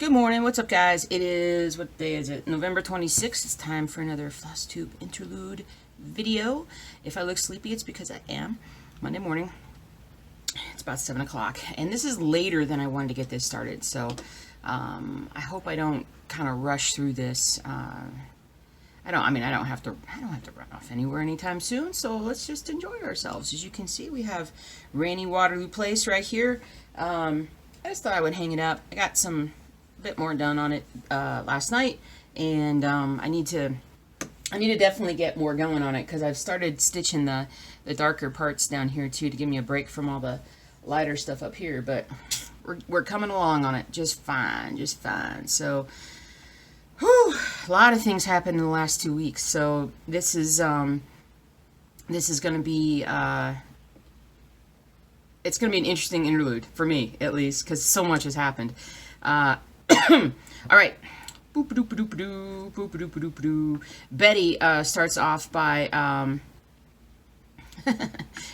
Good morning. What's up, guys? It is, what day is it? November 26th. It's time for another FlossTube interlude video. If I look sleepy, it's because I am. Monday morning. It's about 7 o'clock. And this is later than I wanted to get this started. So I hope I don't kind of rush through this. I don't have to run off anywhere anytime soon. So let's just enjoy ourselves. As you can see, we have rainy Waterloo Place right here. I just thought I would hang it up. I got some bit more done on it last night, and I need to definitely get more going on it because I've started stitching the darker parts down here too to give me a break from all the lighter stuff up here. But we're coming along on it just fine. So whew, a lot of things happened in the last 2 weeks. So this is going to be it's going to be an interesting interlude for me, at least, because so much has happened. All right. Betty starts off by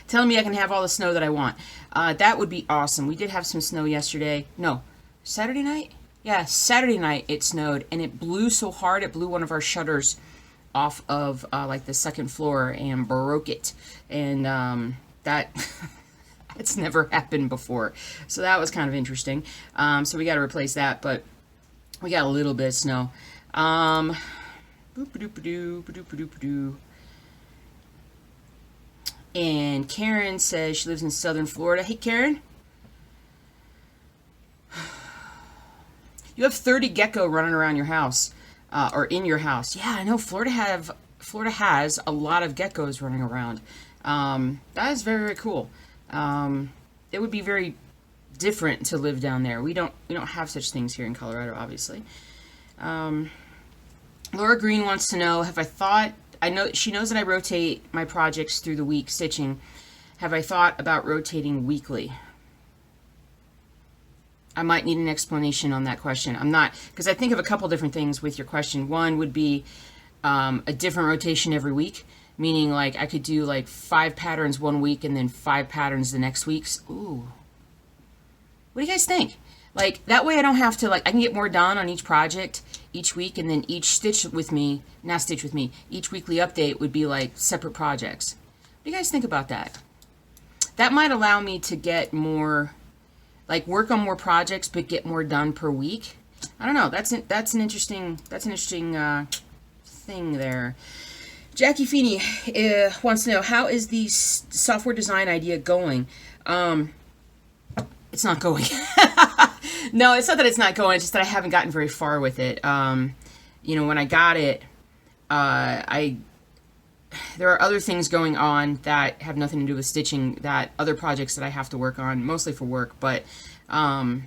telling me I can have all the snow that I want. That would be awesome. We did have some snow yesterday. No, Saturday night? Yeah, Saturday night it snowed, and it blew so hard it blew one of our shutters off of like the second floor and broke it. And that... It's never happened before. So that was kind of interesting. So we got to replace that, but we got a little bit of snow. And Karen says she lives in southern Florida. Hey, Karen. You have 30 gecko running around your house, or in your house. Yeah, I know Florida has a lot of geckos running around. That is very, very cool. It would be very different to live down there. We don't have such things here in Colorado, obviously. Laura Green wants to know, she knows that I rotate my projects through the week stitching. Have I thought about rotating weekly? I might need an explanation on that question. I'm not, because I think of a couple different things with your question. One would be a different rotation every week. Meaning, like, I could do, like, 5 patterns one week and then 5 patterns the next week. Ooh. What do you guys think? Like, that way I don't have to, like, I can get more done on each project each week, and then each each weekly update would be, like, separate projects. What do you guys think about that? That might allow me to get more, like, work on more projects, but get more done per week. I don't know. That's an interesting thing there. Jackie Feeney wants to know, how is the software design idea going? It's not going. No, it's not that it's not going. It's just that I haven't gotten very far with it. You know, when I got it, there are other things going on that have nothing to do with stitching, other projects that I have to work on, mostly for work, but so I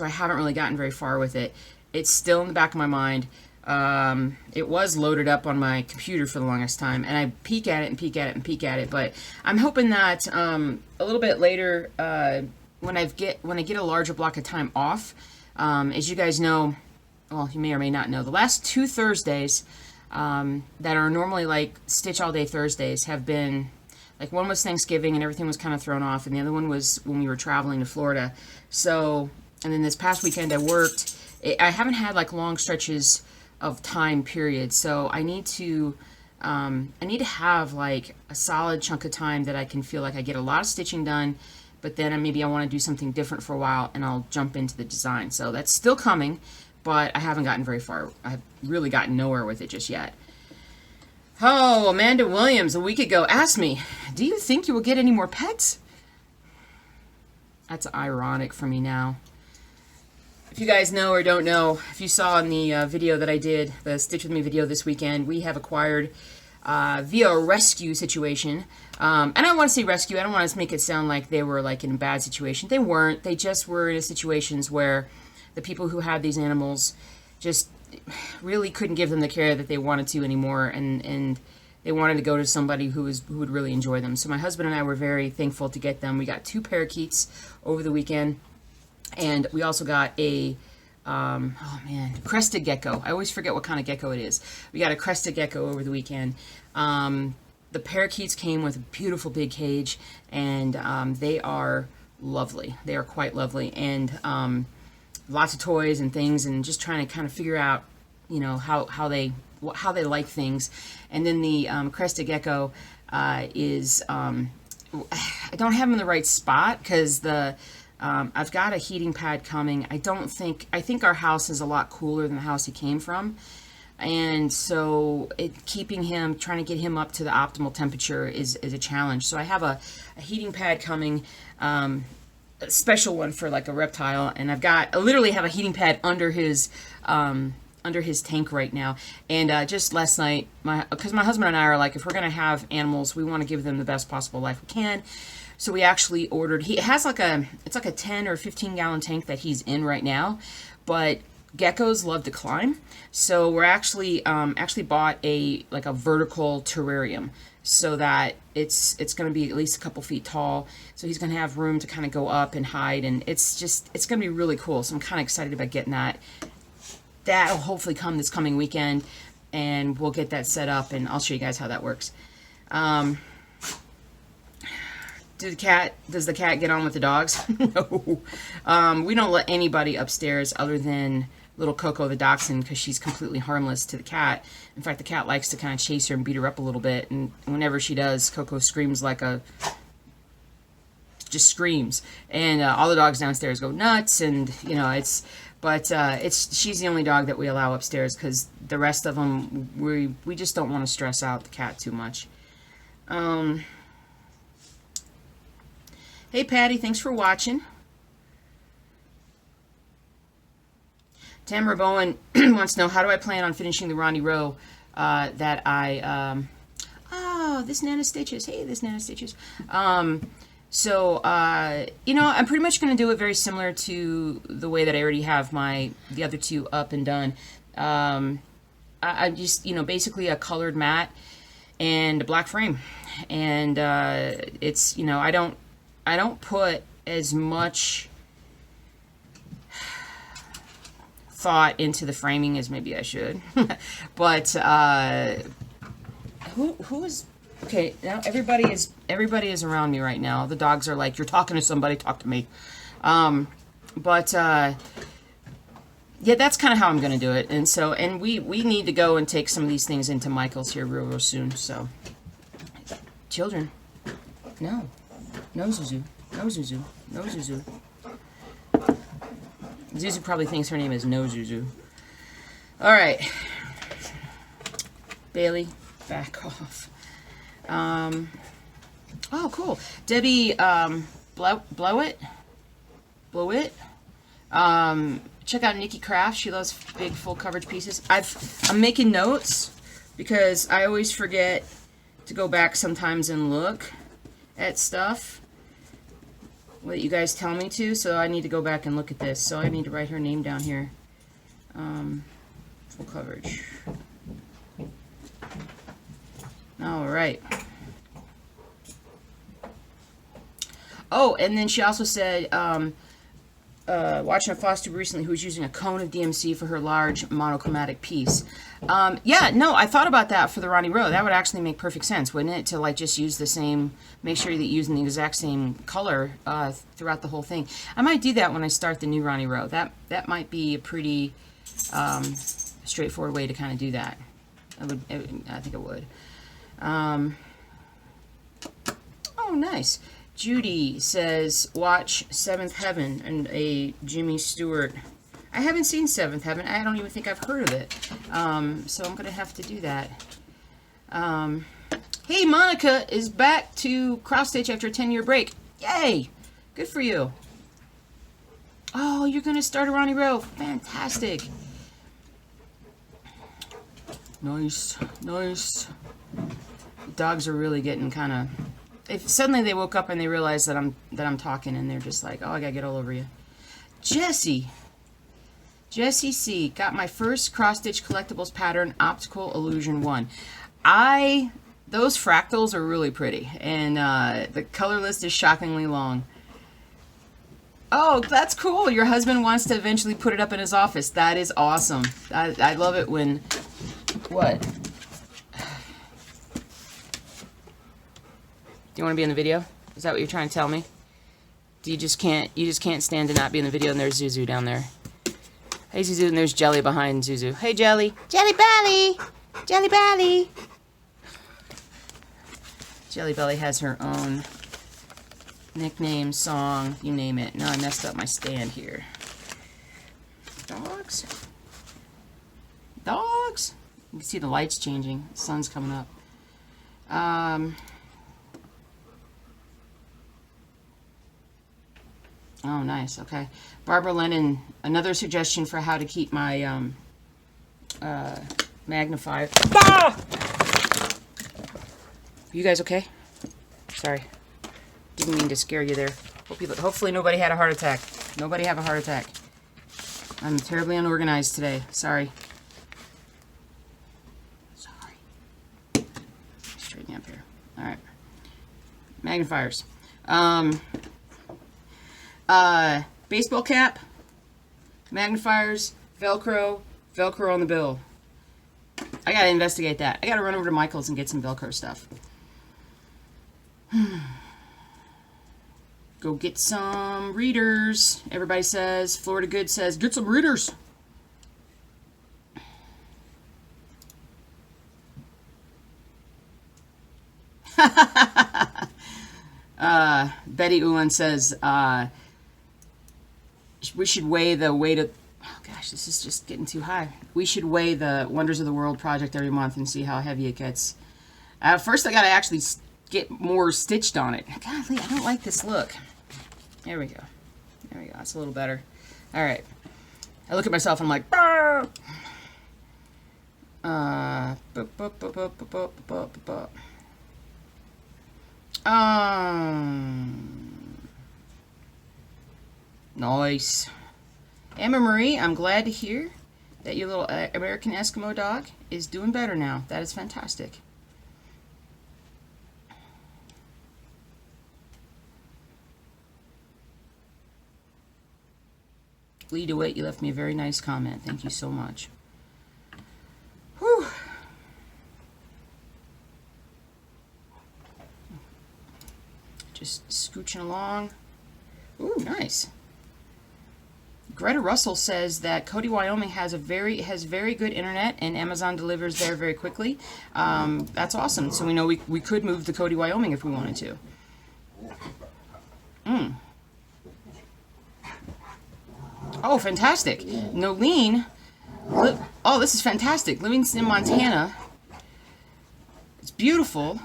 haven't really gotten very far with it. It's still in the back of my mind. It was loaded up on my computer for the longest time, and I peek at it, but I'm hoping that a little bit later, when I get a larger block of time off, as you guys know, well, you may or may not know, the last 2 Thursdays that are normally like Stitch All Day Thursdays have been, like, one was Thanksgiving and everything was kind of thrown off, and the other one was when we were traveling to Florida. So, and then this past weekend I worked. I haven't had, like, long stretches of time period, so I need to have, like, a solid chunk of time that I can feel like I get a lot of stitching done, but then maybe I want to do something different for a while and I'll jump into the design. So that's still coming, but I haven't gotten very far. I've really gotten nowhere with it just yet. Oh, Amanda Williams a week ago asked me, do you think you will get any more pets? That's ironic for me now. If you guys know or don't know, if you saw in the video that I did, the Stitch With Me video this weekend, we have acquired via a rescue situation. And I don't want to say rescue. I don't want to make it sound like they were, like, in a bad situation. They weren't. They just were in situations where the people who had these animals just really couldn't give them the care that they wanted to anymore, and they wanted to go to somebody who would really enjoy them. So my husband and I were very thankful to get them. We got 2 parakeets over the weekend. And we also got a, crested gecko. I always forget what kind of gecko it is. We got a crested gecko over the weekend. The parakeets came with a beautiful big cage, and they are lovely. They are quite lovely. And lots of toys and things, and just trying to kind of figure out, you know, how they like things. And then the crested gecko is I don't have him in the right spot because the I've got a heating pad coming. I think our house is a lot cooler than the house he came from, and so trying to get him up to the optimal temperature is a challenge. So I have a heating pad coming, a special one for like a reptile, and I literally have a heating pad under his tank right now. And just last night, because my husband and I are like, if we're gonna have animals, we want to give them the best possible life we can. So we actually ordered. He has it's like a 10 or 15 gallon tank that he's in right now, but geckos love to climb. So we're actually bought a vertical terrarium, so that it's going to be at least a couple feet tall. So he's going to have room to kind of go up and hide, and it's going to be really cool. So I'm kind of excited about getting that. That'll hopefully come this coming weekend, and we'll get that set up, and I'll show you guys how that works. Does the cat get on with the dogs? No. We don't let anybody upstairs other than little Coco the dachshund, because she's completely harmless to the cat. In fact, the cat likes to kind of chase her and beat her up a little bit, and whenever she does, Coco screams just screams, and all the dogs downstairs go nuts, and you know, she's the only dog that we allow upstairs, because the rest of them, we just don't want to stress out the cat too much. Hey Patty, thanks for watching. Tamara Bowen wants to know, how do I plan on finishing the Ronnie Rowe that I, this Nana Stitches. Hey, this Nana Stitches. So, you know, I'm pretty much going to do it very similar to the way that I already have the other two up and done. I just, you know, basically a colored mat and a black frame. And it's, you know, I don't put as much thought into the framing as maybe I should. But who is okay? Now everybody is around me right now. The dogs are like, "You're talking to somebody, talk to me." Yeah, that's kind of how I'm going to do it. And we need to go and take some of these things into Michael's here real soon. So, children, no Zuzu, no Zuzu, no Zuzu. Zuzu probably thinks her name is No Zuzu. All right, Bailey, back off. Oh, cool. Debbie, Blowit. Check out Nikki Craft. She loves big full coverage pieces. I'm making notes because I always forget to go back sometimes and look at stuff what you guys tell me to, so I need to go back and look at this. So I need to write her name down here. Full coverage. All right. Oh, and then she also said, watching a FlossTube recently who was using a cone of DMC for her large monochromatic piece. Yeah, no, I thought about that for the Ronnie Rowe. That would actually make perfect sense, wouldn't it? To like just use the same, make sure that you're using the exact same color throughout the whole thing. I might do that when I start the new Ronnie Rowe. That might be a pretty straightforward way to kind of do that. I think it would. Oh, nice. Judy says, watch Seventh Heaven and a Jimmy Stewart. I haven't seen Seventh Heaven. I don't even think I've heard of it. So I'm going to have to do that. Hey, Monica is back to cross stitch after a 10-year break. Yay! Good for you. Oh, you're going to start a Ronnie Rowe. Fantastic. Nice. Nice. The dogs are really getting kind of... If suddenly they woke up and they realize that I'm talking, and they're just like, oh, I gotta get all over you. Jesse C. Got my first cross-stitch collectibles pattern, Optical Illusion 1. Those fractals are really pretty, and the color list is shockingly long. Oh, that's cool. Your husband wants to eventually put it up in his office. That is awesome. I love it when... What? Do you want to be in the video? Is that what you're trying to tell me? You just can't stand to not be in the video, and there's Zuzu down there. Hey, Zuzu, and there's Jelly behind Zuzu. Hey, Jelly. Jelly Belly! Jelly Belly! Jelly Belly has her own nickname, song, you name it. Now I messed up my stand here. Dogs? Dogs? You can see the lights changing. The sun's coming up. Oh, nice. Okay. Barbara Lennon, another suggestion for how to keep my magnifier. Ah! Are you guys okay? Sorry. Didn't mean to scare you there. Hopefully nobody had a heart attack. Nobody have a heart attack. I'm terribly unorganized today. Sorry. Sorry. Straighten up here. Alright. Magnifiers. Baseball cap, magnifiers, Velcro on the bill. I gotta investigate that. I gotta run over to Michael's and get some Velcro stuff. Go get some readers. Everybody says, Florida Good says, get some readers. Betty Ulan says, we should weigh the weight of... Oh gosh, this is just getting too high. We should weigh the Wonders of the World project every month and see how heavy it gets. First, I gotta actually get more stitched on it. Golly, I don't like this look. There we go. There we go. That's a little better. All right. I look at myself and I'm like, Barr! Nice. Emma Marie, I'm glad to hear that your little American Eskimo dog is doing better now. That is fantastic. Lee DeWitt, you left me a very nice comment. Thank you so much. Whew. Just scooching along. Ooh, nice. Greta Russell says that Cody, Wyoming has very good internet and Amazon delivers there very quickly. That's awesome. So we know we could move to Cody, Wyoming if we wanted to. Oh, fantastic. Nolene. Oh, this is fantastic. Livingston, Montana. It's beautiful.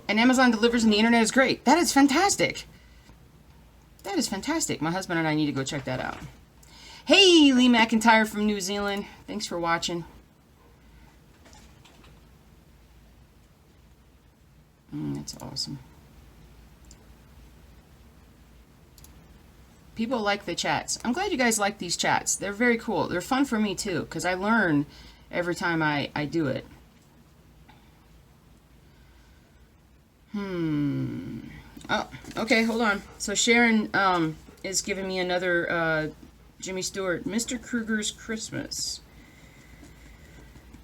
And Amazon delivers and the internet is great. That is fantastic. That is fantastic. My husband and I need to go check that out. Hey, Lee McIntyre from New Zealand. Thanks for watching. That's awesome. People like the chats. I'm glad you guys like these chats. They're very cool. They're fun for me too, because I learn every time I do it. Oh, okay, hold on. So Sharon is giving me another Jimmy Stewart, Mr. Kruger's Christmas.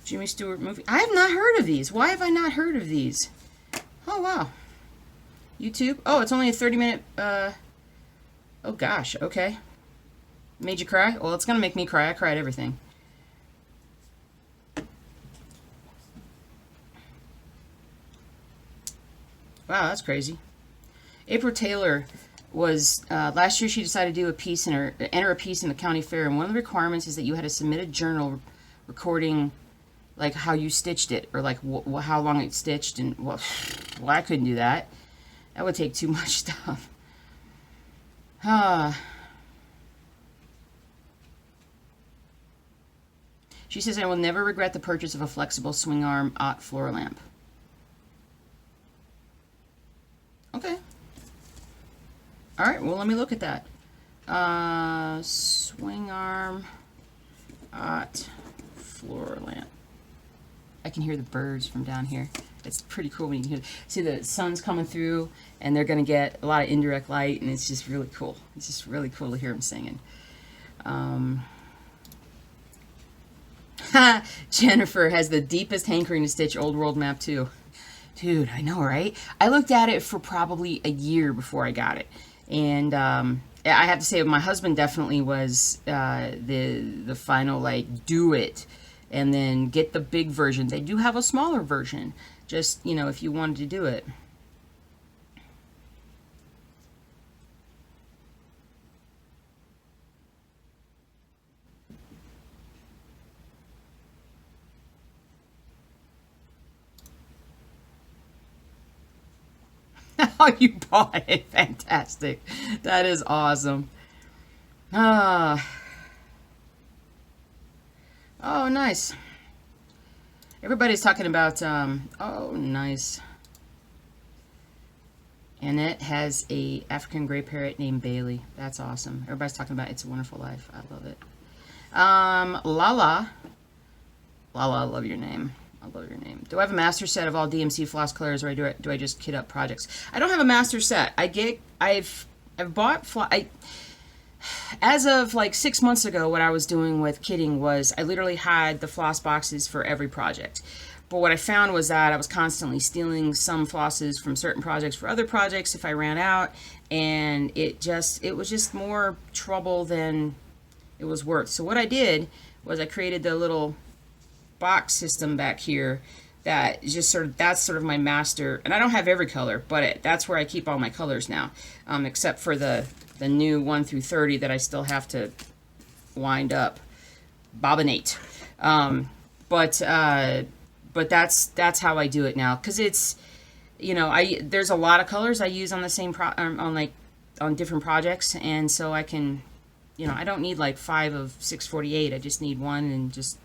Jimmy Stewart movie. I have not heard of these. Why have I not heard of these? Oh, wow. YouTube? Oh, it's only a 30-minute... Oh, gosh. Okay. Made you cry? Well, it's going to make me cry. I cried everything. Wow, that's crazy. April Taylor was... last year she decided to do a piece enter a piece in the county fair, and one of the requirements is that you had to submit a journal recording... like how you stitched it, or like how long it stitched, and well, I couldn't do that. That would take too much stuff. She says, I will never regret the purchase of a flexible swing arm Ott floor lamp. Okay. All right, well, let me look at that. Swing arm Ott floor lamp. I can hear the birds from down here. It's pretty cool when you can see the sun's coming through, and they're going to get a lot of indirect light, and it's just really cool. It's just really cool to hear them singing. Jennifer has the deepest hankering to stitch Old World Map 2. Dude, I know, right? I looked at it for probably a year before I got it, and I have to say, my husband definitely was the final, like, do it, and then get the big version. They do have a smaller version, just, you know, if you wanted to do it. Oh, you bought it. Fantastic. That is awesome. Ah. Oh, nice. Everybody's talking about, oh, nice. Annette has a African gray parrot named Bailey. That's awesome. Everybody's talking about It's a Wonderful Life. I love it. Lala. Lala, I love your name. I love your name. Do I have a master set of all DMC floss colors, or do I just kit up projects? I don't have a master set. I've bought as of like 6 months ago. What I was doing with kitting was I literally had the floss boxes for every project. But what I found was that I was constantly stealing some flosses from certain projects for other projects if I ran out, and it was just more trouble than it was worth. So what I did was I created the little box system back here that is just that's sort of my master, and I don't have every color, but that's where I keep all my colors now, except for the new 1 through 30 that I still have to wind up, bobbinate. But that's how I do it now, because it's, you know, there's a lot of colors I use on the same on different projects, and so I can, you know, I don't need like 5 of 648. I just need one, and just,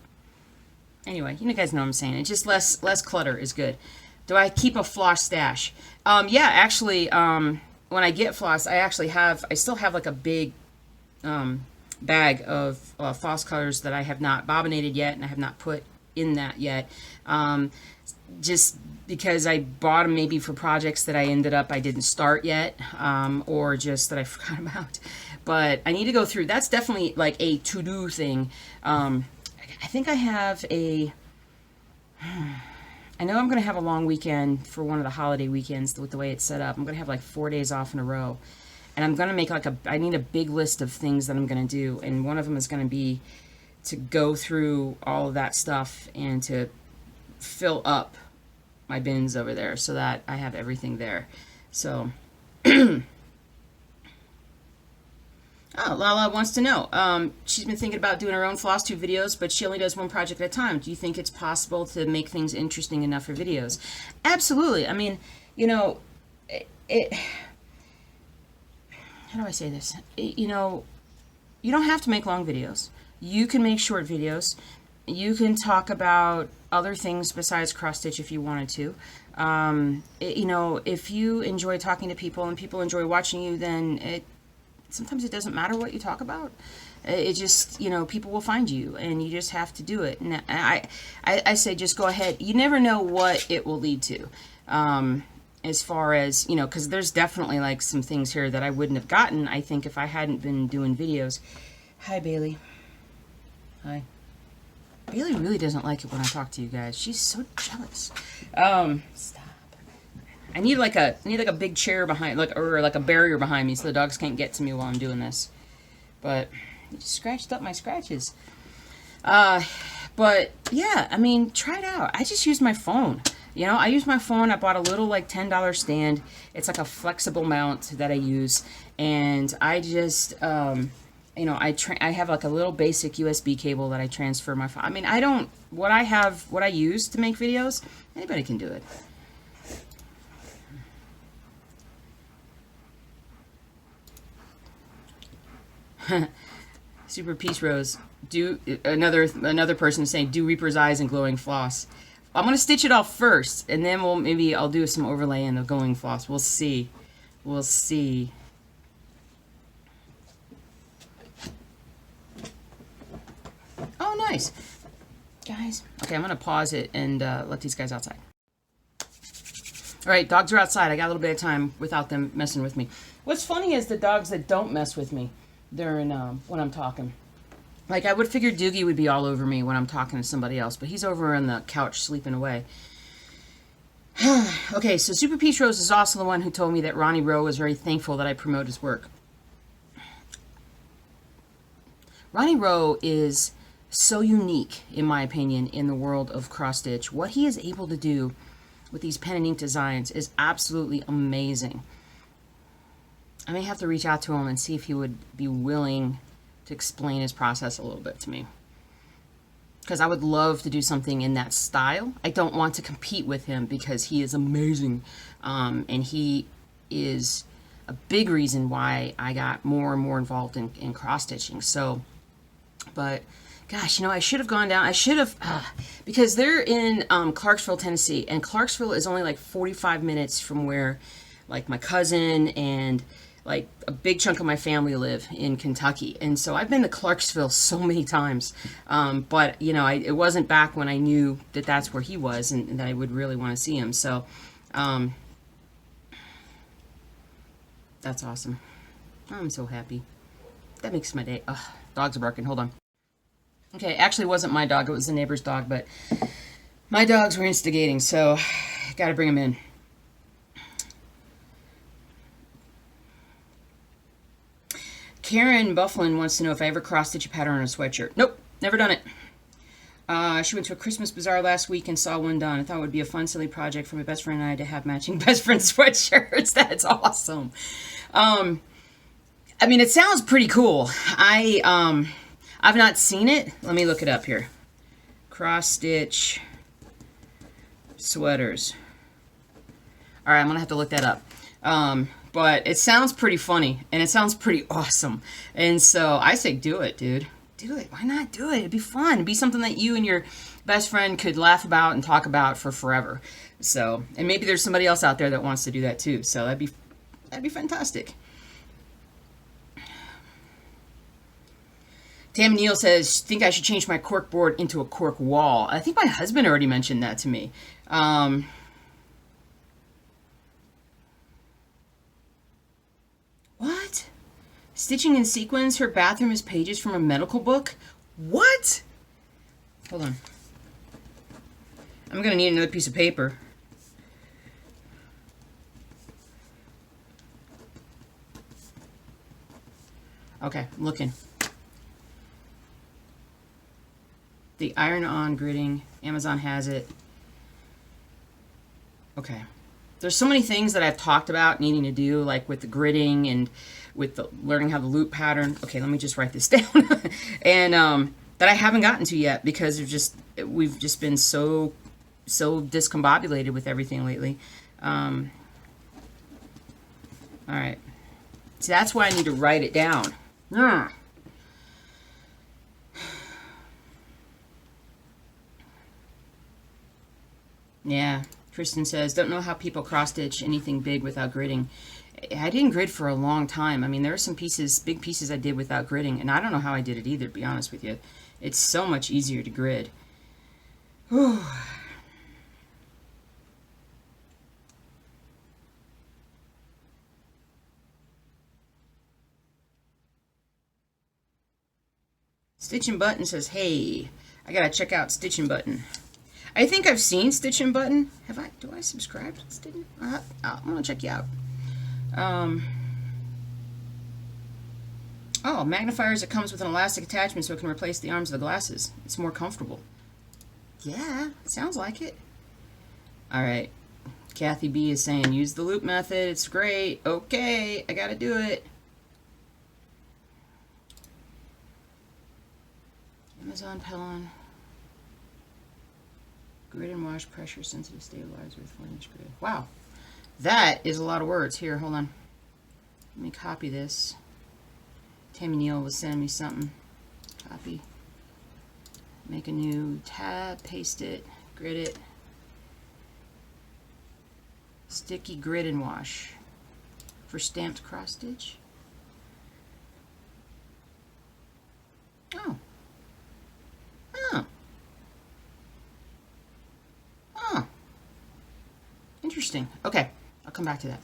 anyway, you guys know what I'm saying. It's just less clutter is good. Do I keep a floss stash? Yeah, actually, when I get floss, I still have like a big bag of floss colors that I have not bobbinated yet, and I have not put in that yet. Just because I bought them maybe for projects that I didn't start yet, or just that I forgot about. But I need to go through. That's definitely like a to-do thing. I think I have I know I'm going to have a long weekend for one of the holiday weekends with the way it's set up. I'm going to have like 4 days off in a row. And I'm going to make I need a big list of things that I'm going to do. And one of them is going to be to go through all of that stuff and to fill up my bins over there so that I have everything there. So, oh, Lala wants to know. She's been thinking about doing her own FlossTube videos, but she only does one project at a time. Do you think it's possible to make things interesting enough for videos? Absolutely. I mean, you know, how do I say this? You know, you don't have to make long videos. You can make short videos. You can talk about other things besides cross stitch if you wanted to. You know, if you enjoy talking to people and people enjoy watching you, then sometimes it doesn't matter what you talk about. It just, you know, people will find you, and you just have to do it. And I say just go ahead. You never know what it will lead to. As far as, you know, because there's definitely like some things here that I wouldn't have gotten, I think, if I hadn't been doing videos. Hi, Bailey. Hi. Bailey really doesn't like it when I talk to you guys. She's so jealous. Stop. I need like a big chair behind, or like a barrier behind me, so the dogs can't get to me while I'm doing this. But you just scratched up my scratches. But yeah, I mean, try it out. I just use my phone. You know, I use my phone. I bought a little like $10 stand. It's like a flexible mount that I use, and I just you know, I have like a little basic USB cable that I transfer my phone. I mean, what I use to make videos, anybody can do it. Super Peace Rose. Do another person saying, do Reaper's eyes and glowing floss. I'm gonna stitch it off first, and then I'll do some overlay in the glowing floss. We'll see. We'll see. Oh, nice. Guys. Okay, I'm gonna pause it and let these guys outside. All right, dogs are outside. I got a little bit of time without them messing with me. What's funny is the dogs that don't mess with me during when I'm talking. Like, I would figure Doogie would be all over me when I'm talking to somebody else, but he's over on the couch sleeping away. Okay, so Super Peach Rose is also the one who told me that Ronnie Rowe was very thankful that I promote his work. Ronnie Rowe is so unique, in my opinion, in the world of cross stitch. What he is able to do with these pen and ink designs is absolutely amazing. I may have to reach out to him and see if he would be willing to explain his process a little bit to me, because I would love to do something in that style. I don't want to compete with him because he is amazing, and he is a big reason why I got more and more involved in cross stitching. So, but gosh, I should have gone down. I should have, because they're in Clarksville, Tennessee, and Clarksville is only like 45 minutes from where, like, my cousin and like a big chunk of my family live in Kentucky. And so I've been to Clarksville so many times, but it wasn't back when I knew that that's where he was and that I would really want to see him. So that's awesome. I'm so happy. That makes my day. Ugh, dogs are barking. Hold on. Okay, actually it wasn't my dog, it was the neighbor's dog, but my dogs were instigating, so gotta bring them in. Karen Bufflin wants to know if I ever cross-stitch a pattern on a sweatshirt. Nope, never done it. She went to a Christmas bazaar last week and saw one done. I thought it would be a fun, silly project for my best friend and I to have matching best friend sweatshirts. That's awesome. I mean, it sounds pretty cool. I've not seen it. Let me look it up here. Cross-stitch sweaters. All right, I'm going to have to look that up. But it sounds pretty funny, and it sounds pretty awesome. And so I say do it, dude. Do it. Why not do it? It'd be fun. It'd be something that you and your best friend could laugh about and talk about for forever. So, and maybe there's somebody else out there that wants to do that too. So that'd be fantastic. Tammy Neal says, think I should change my cork board into a cork wall. I think my husband already mentioned that to me. What? Stitching in sequins, her bathroom is pages from a medical book? What? Hold on. I'm going to need another piece of paper. Okay, I'm looking. The iron-on gridding. Amazon has it. Okay. There's so many things that I've talked about needing to do, like with the gridding and with the learning how to loop pattern. Okay, let me just write this down. And that I haven't gotten to yet because we've just been so discombobulated with everything lately. All right. So that's why I need to write it down. Yeah. Kristen says, don't know how people cross-stitch anything big without gridding. I didn't grid for a long time. I mean, there are some pieces, big pieces I did without gridding, and I don't know how I did it either, to be honest with you. It's so much easier to grid. Whew. Stitching Button says, hey, I gotta check out Stitching Button. I think I've seen Stitching Button. Have I? Do I subscribe to Stitching? I'm gonna check you out. Oh, magnifiers. It comes with an elastic attachment so it can replace the arms of the glasses. It's more comfortable. Yeah, sounds like it. All right. Kathy B is saying use the loop method. It's great. Okay, I gotta do it. Amazon Pellon. Grid and wash pressure sensitive stabilizer with 4-inch grid. Wow, that is a lot of words. Here, hold on. Let me copy this. Tammy Neal was sending me something. Copy. Make a new tab, paste it, grid it. Sticky grid and wash for stamped cross stitch. Oh. Oh. Oh. Interesting. Okay, I'll come back to that.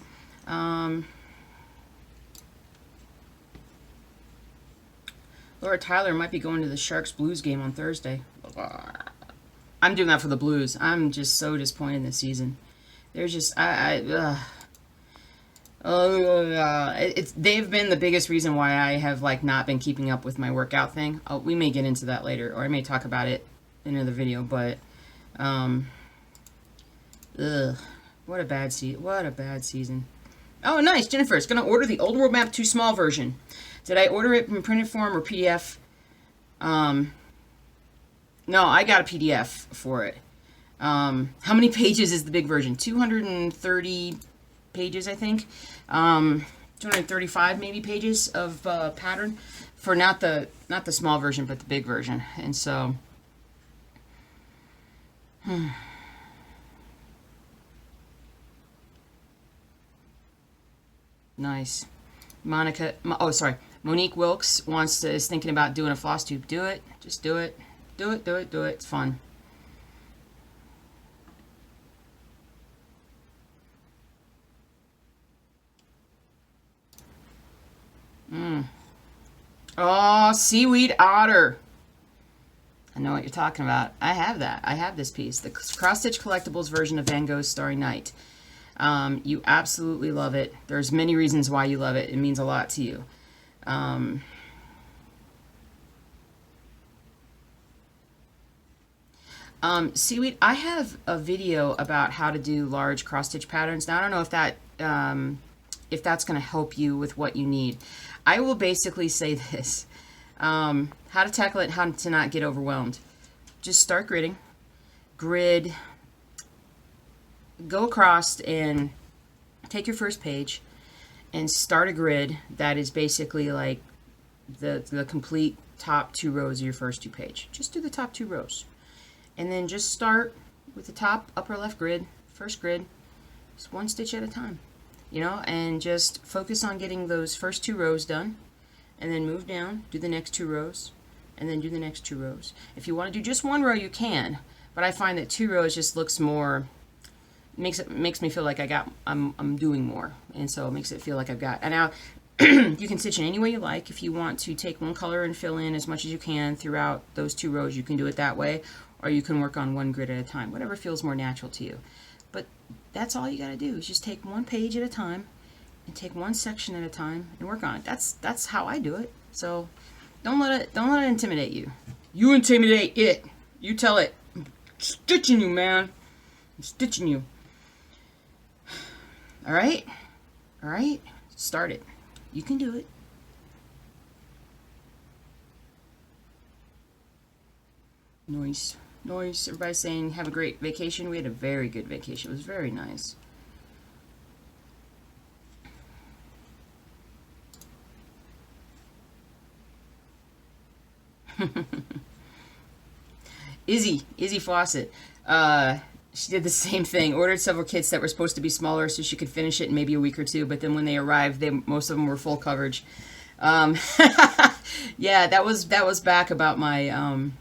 Laura Tyler might be going to the Sharks Blues game on Thursday. I'm doing that for the Blues. I'm just so disappointed this season. They're just, They've been the biggest reason why I have like not been keeping up with my workout thing. We may get into that later, or I may talk about it in another video. But, what a bad season. Oh, nice, Jennifer's gonna order the Old World Map 2 small version. Did I order it in printed form or PDF? No, I got a PDF for it. How many pages is the big version? 230 pages, I think. 235 maybe pages of pattern for not the small version, but the big version. And so, nice. Monique Wilkes is thinking about doing a floss tube. Do it. Just do it. Do it. It's fun. Oh, seaweed otter. I know what you're talking about. I have that. I have this piece. The cross-stitch collectibles version of Van Gogh's Starry Night. You absolutely love it. There's many reasons why you love it. It means a lot to you. Seaweed, I have a video about how to do large cross-stitch patterns. Now, I don't know if that's going to help you with what you need. I will basically say this. How to tackle it, how to not get overwhelmed. Just start gridding. Grid. Go across and take your first page and start a grid that is basically like the complete top 2 rows of your first 2 page. Just do the top 2 rows. And then just start with the top upper left grid, first grid, just 1 stitch at a time. You know, and just focus on getting those first 2 rows done, and then move down, do the next 2 rows, and then do the next 2 rows. If you want to do just 1 row, you can, but I find that 2 rows just looks more, makes me feel like I'm doing more, and so it makes it feel like I've got. And now you can stitch in any way you like. If you want to take one color and fill in as much as you can throughout those 2 rows, you can do it that way, or you can work on 1 grid at a time, whatever feels more natural to you. But that's all you got to do is just take 1 page at a time and take 1 section at a time and work on it. That's how I do it. So don't let it intimidate you. You intimidate it. You tell it. I'm stitching you, man. I'm stitching you. All right? All right? Start it. You can do it. Nice. Nice. Everybody's saying have a great vacation. We had a very good vacation. It was very nice. Izzy Fawcett. She did the same thing. Ordered several kits that were supposed to be smaller so she could finish it in maybe a week or 2. But then when they arrived, most of them were full coverage. Yeah, that was back about my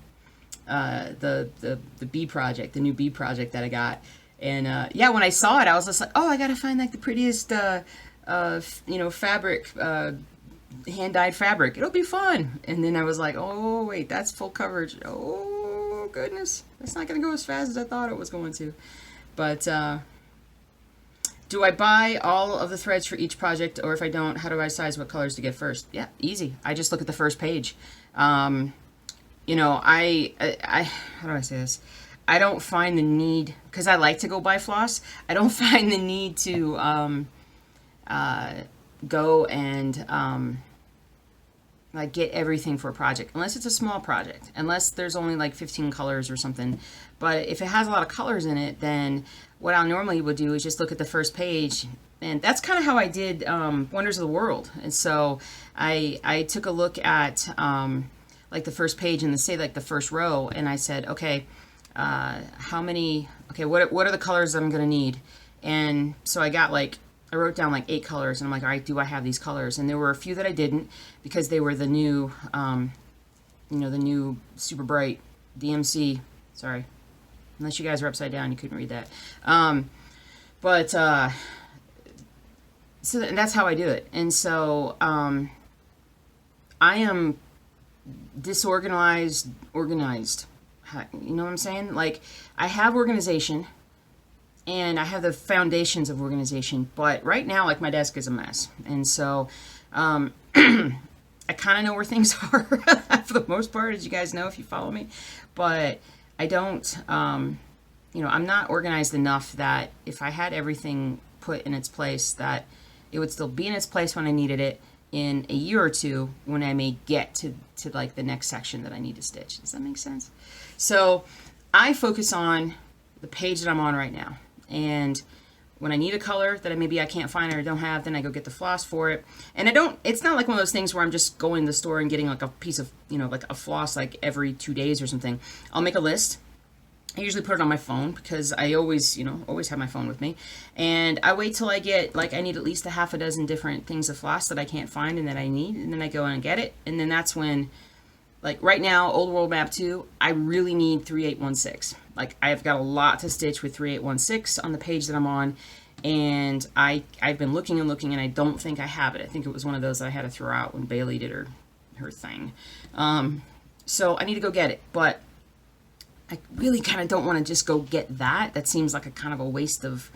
the bee project, the new bee project that I got. And yeah, when I saw it, I was just like, oh, I gotta find like the prettiest fabric, hand-dyed fabric. It'll be fun. And then I was like, oh wait, that's full coverage. Oh goodness, that's not gonna go as fast as I thought it was going to. But do I buy all of the threads for each project, or if I don't, how do I decide what colors to get first? Yeah, easy. I just look at the first page. You know, I how do I say this? I don't find the need, because I like to go buy floss, I don't find the need to go and like get everything for a project, unless it's a small project, unless there's only like 15 colors or something. But if it has a lot of colors in it, then what I normally would do is just look at the first page. And that's kind of how I did Wonders of the World. And so I took a look at like the first page and say like the first row, and I said, okay, how many, okay, what are the colors I'm going to need? And so I wrote down like 8 colors, and I'm like, all right, do I have these colors? And there were a few that I didn't, because they were the new, the new super bright DMC, sorry, unless you guys are upside down, you couldn't read that. So that's how I do it. And so I am disorganized, organized. You know what I'm saying? Like, I have organization. and I have the foundations of organization, but right now, like, my desk is a mess. And so, I kind of know where things are for the most part, as you guys know if you follow me, but I don't, you know, I'm not organized enough that if I had everything put in its place, that it would still be in its place when I needed it in a year or two when I may get to like the next section that I need to stitch. Does that make sense? So I focus on the page that I'm on right now. And when I need a color that maybe I can't find or don't have, then I go get the floss for it. And it's not like one of those things where I'm just going to the store and getting like a piece of, you know, like a floss like every 2 days or something. I'll make a list. I usually put it on my phone because I always, you know, always have my phone with me. And I wait till I get, like, I need at least a half a dozen different things of floss that I can't find and that I need. And then I go in and get it. And then that's when, like, right now, Old World Map 2, I really need 3816. Like, I've got a lot to stitch with 3816 on the page that I'm on. And I've been looking and looking, and I don't think I have it. I think it was one of those that I had to throw out when Bailey did her thing. So I need to go get it. But I really kind of don't want to just go get that. That seems like a kind of a waste of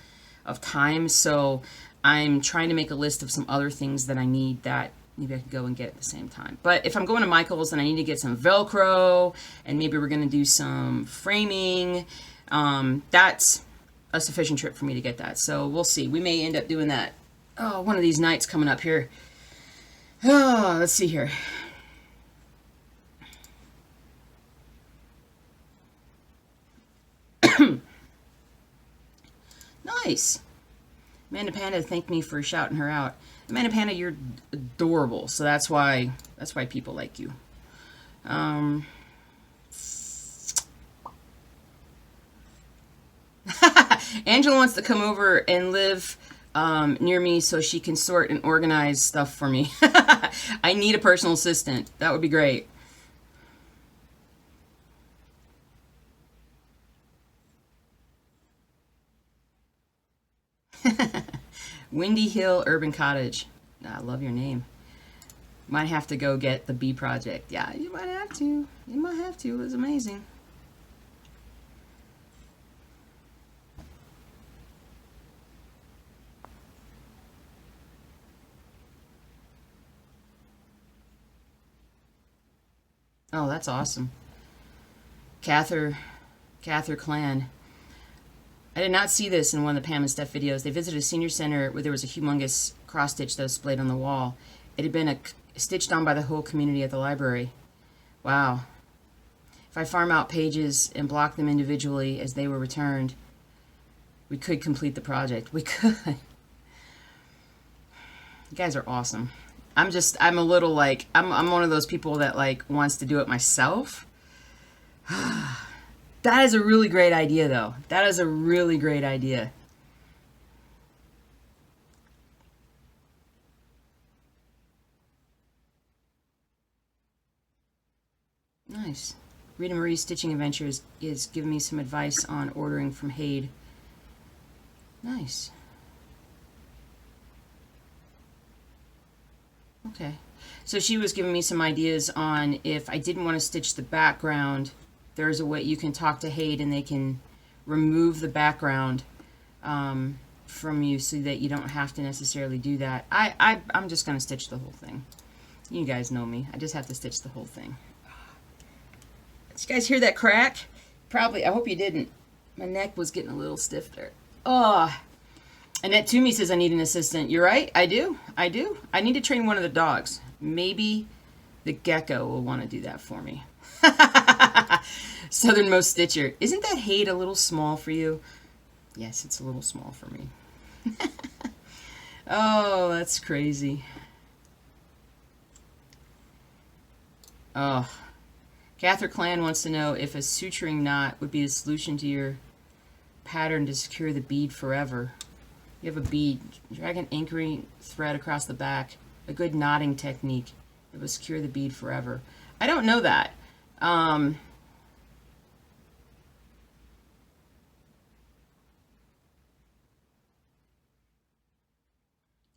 time. So I'm trying to make a list of some other things that I need that maybe I could go and get at the same time. But if I'm going to Michael's and I need to get some Velcro, and maybe we're going to do some framing, that's a sufficient trip for me to get that. So we'll see. We may end up doing that. Oh, one of these nights coming up here. Oh, let's see here. Nice. Amanda Panda thanked me for shouting her out. Amanda Panda, you're adorable, so that's why people like you. Angela wants to come over and live near me so she can sort and organize stuff for me. I need a personal assistant. That would be great. Windy Hill Urban Cottage. I love your name. Might have to go get the bee project. Yeah, you might have to. You might have to. It was amazing. Oh, that's awesome. Cather Clan. I did not see this in one of the Pam and Steph videos. They visited a senior center where there was a humongous cross stitch that was displayed on the wall. It had been stitched on by the whole community at the library. Wow. If I farm out pages and block them individually as they were returned, we could complete the project. We could. You guys are awesome. I'm a little like, I'm one of those people that like wants to do it myself. That is a really great idea, though. That is a really great idea. Nice. Rita Marie's Stitching Adventures is giving me some advice on ordering from Haid. Nice. Okay. So she was giving me some ideas on if I didn't want to stitch the background, there's a way you can talk to Haid and they can remove the background from you so that you don't have to necessarily do that. I'm just going to stitch the whole thing. You guys know me. I just have to stitch the whole thing. Did you guys hear that crack? Probably. I hope you didn't. My neck was getting a little stiff there. Oh. Annette Toomey says I need an assistant. You're right. I do. I do. I need to train one of the dogs. Maybe the gecko will want to do that for me. Southernmost Stitcher. Isn't that Haid a little small for you? Yes, it's a little small for me. Oh, that's crazy. Oh. Cather Clan wants to know if a suturing knot would be the solution to your pattern to secure the bead forever. You have a bead. Drag an anchoring thread across the back. A good knotting technique. It will secure the bead forever. I don't know that.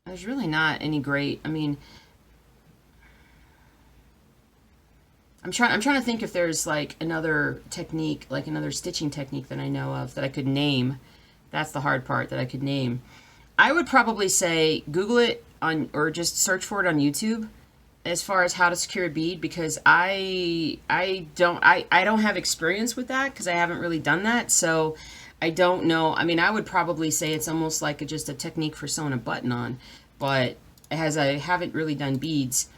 There's really not any great, I mean, I'm trying to think if there's like another technique, like another stitching technique that I know of that I could name That's the hard part that I could name. I would probably say Google it on, or just search for it on YouTube as far as how to secure a bead, because I don't have experience with that because I haven't really done that. So I don't know. I mean, I would probably say it's almost like just a technique for sewing a button on, but as I haven't really done beads,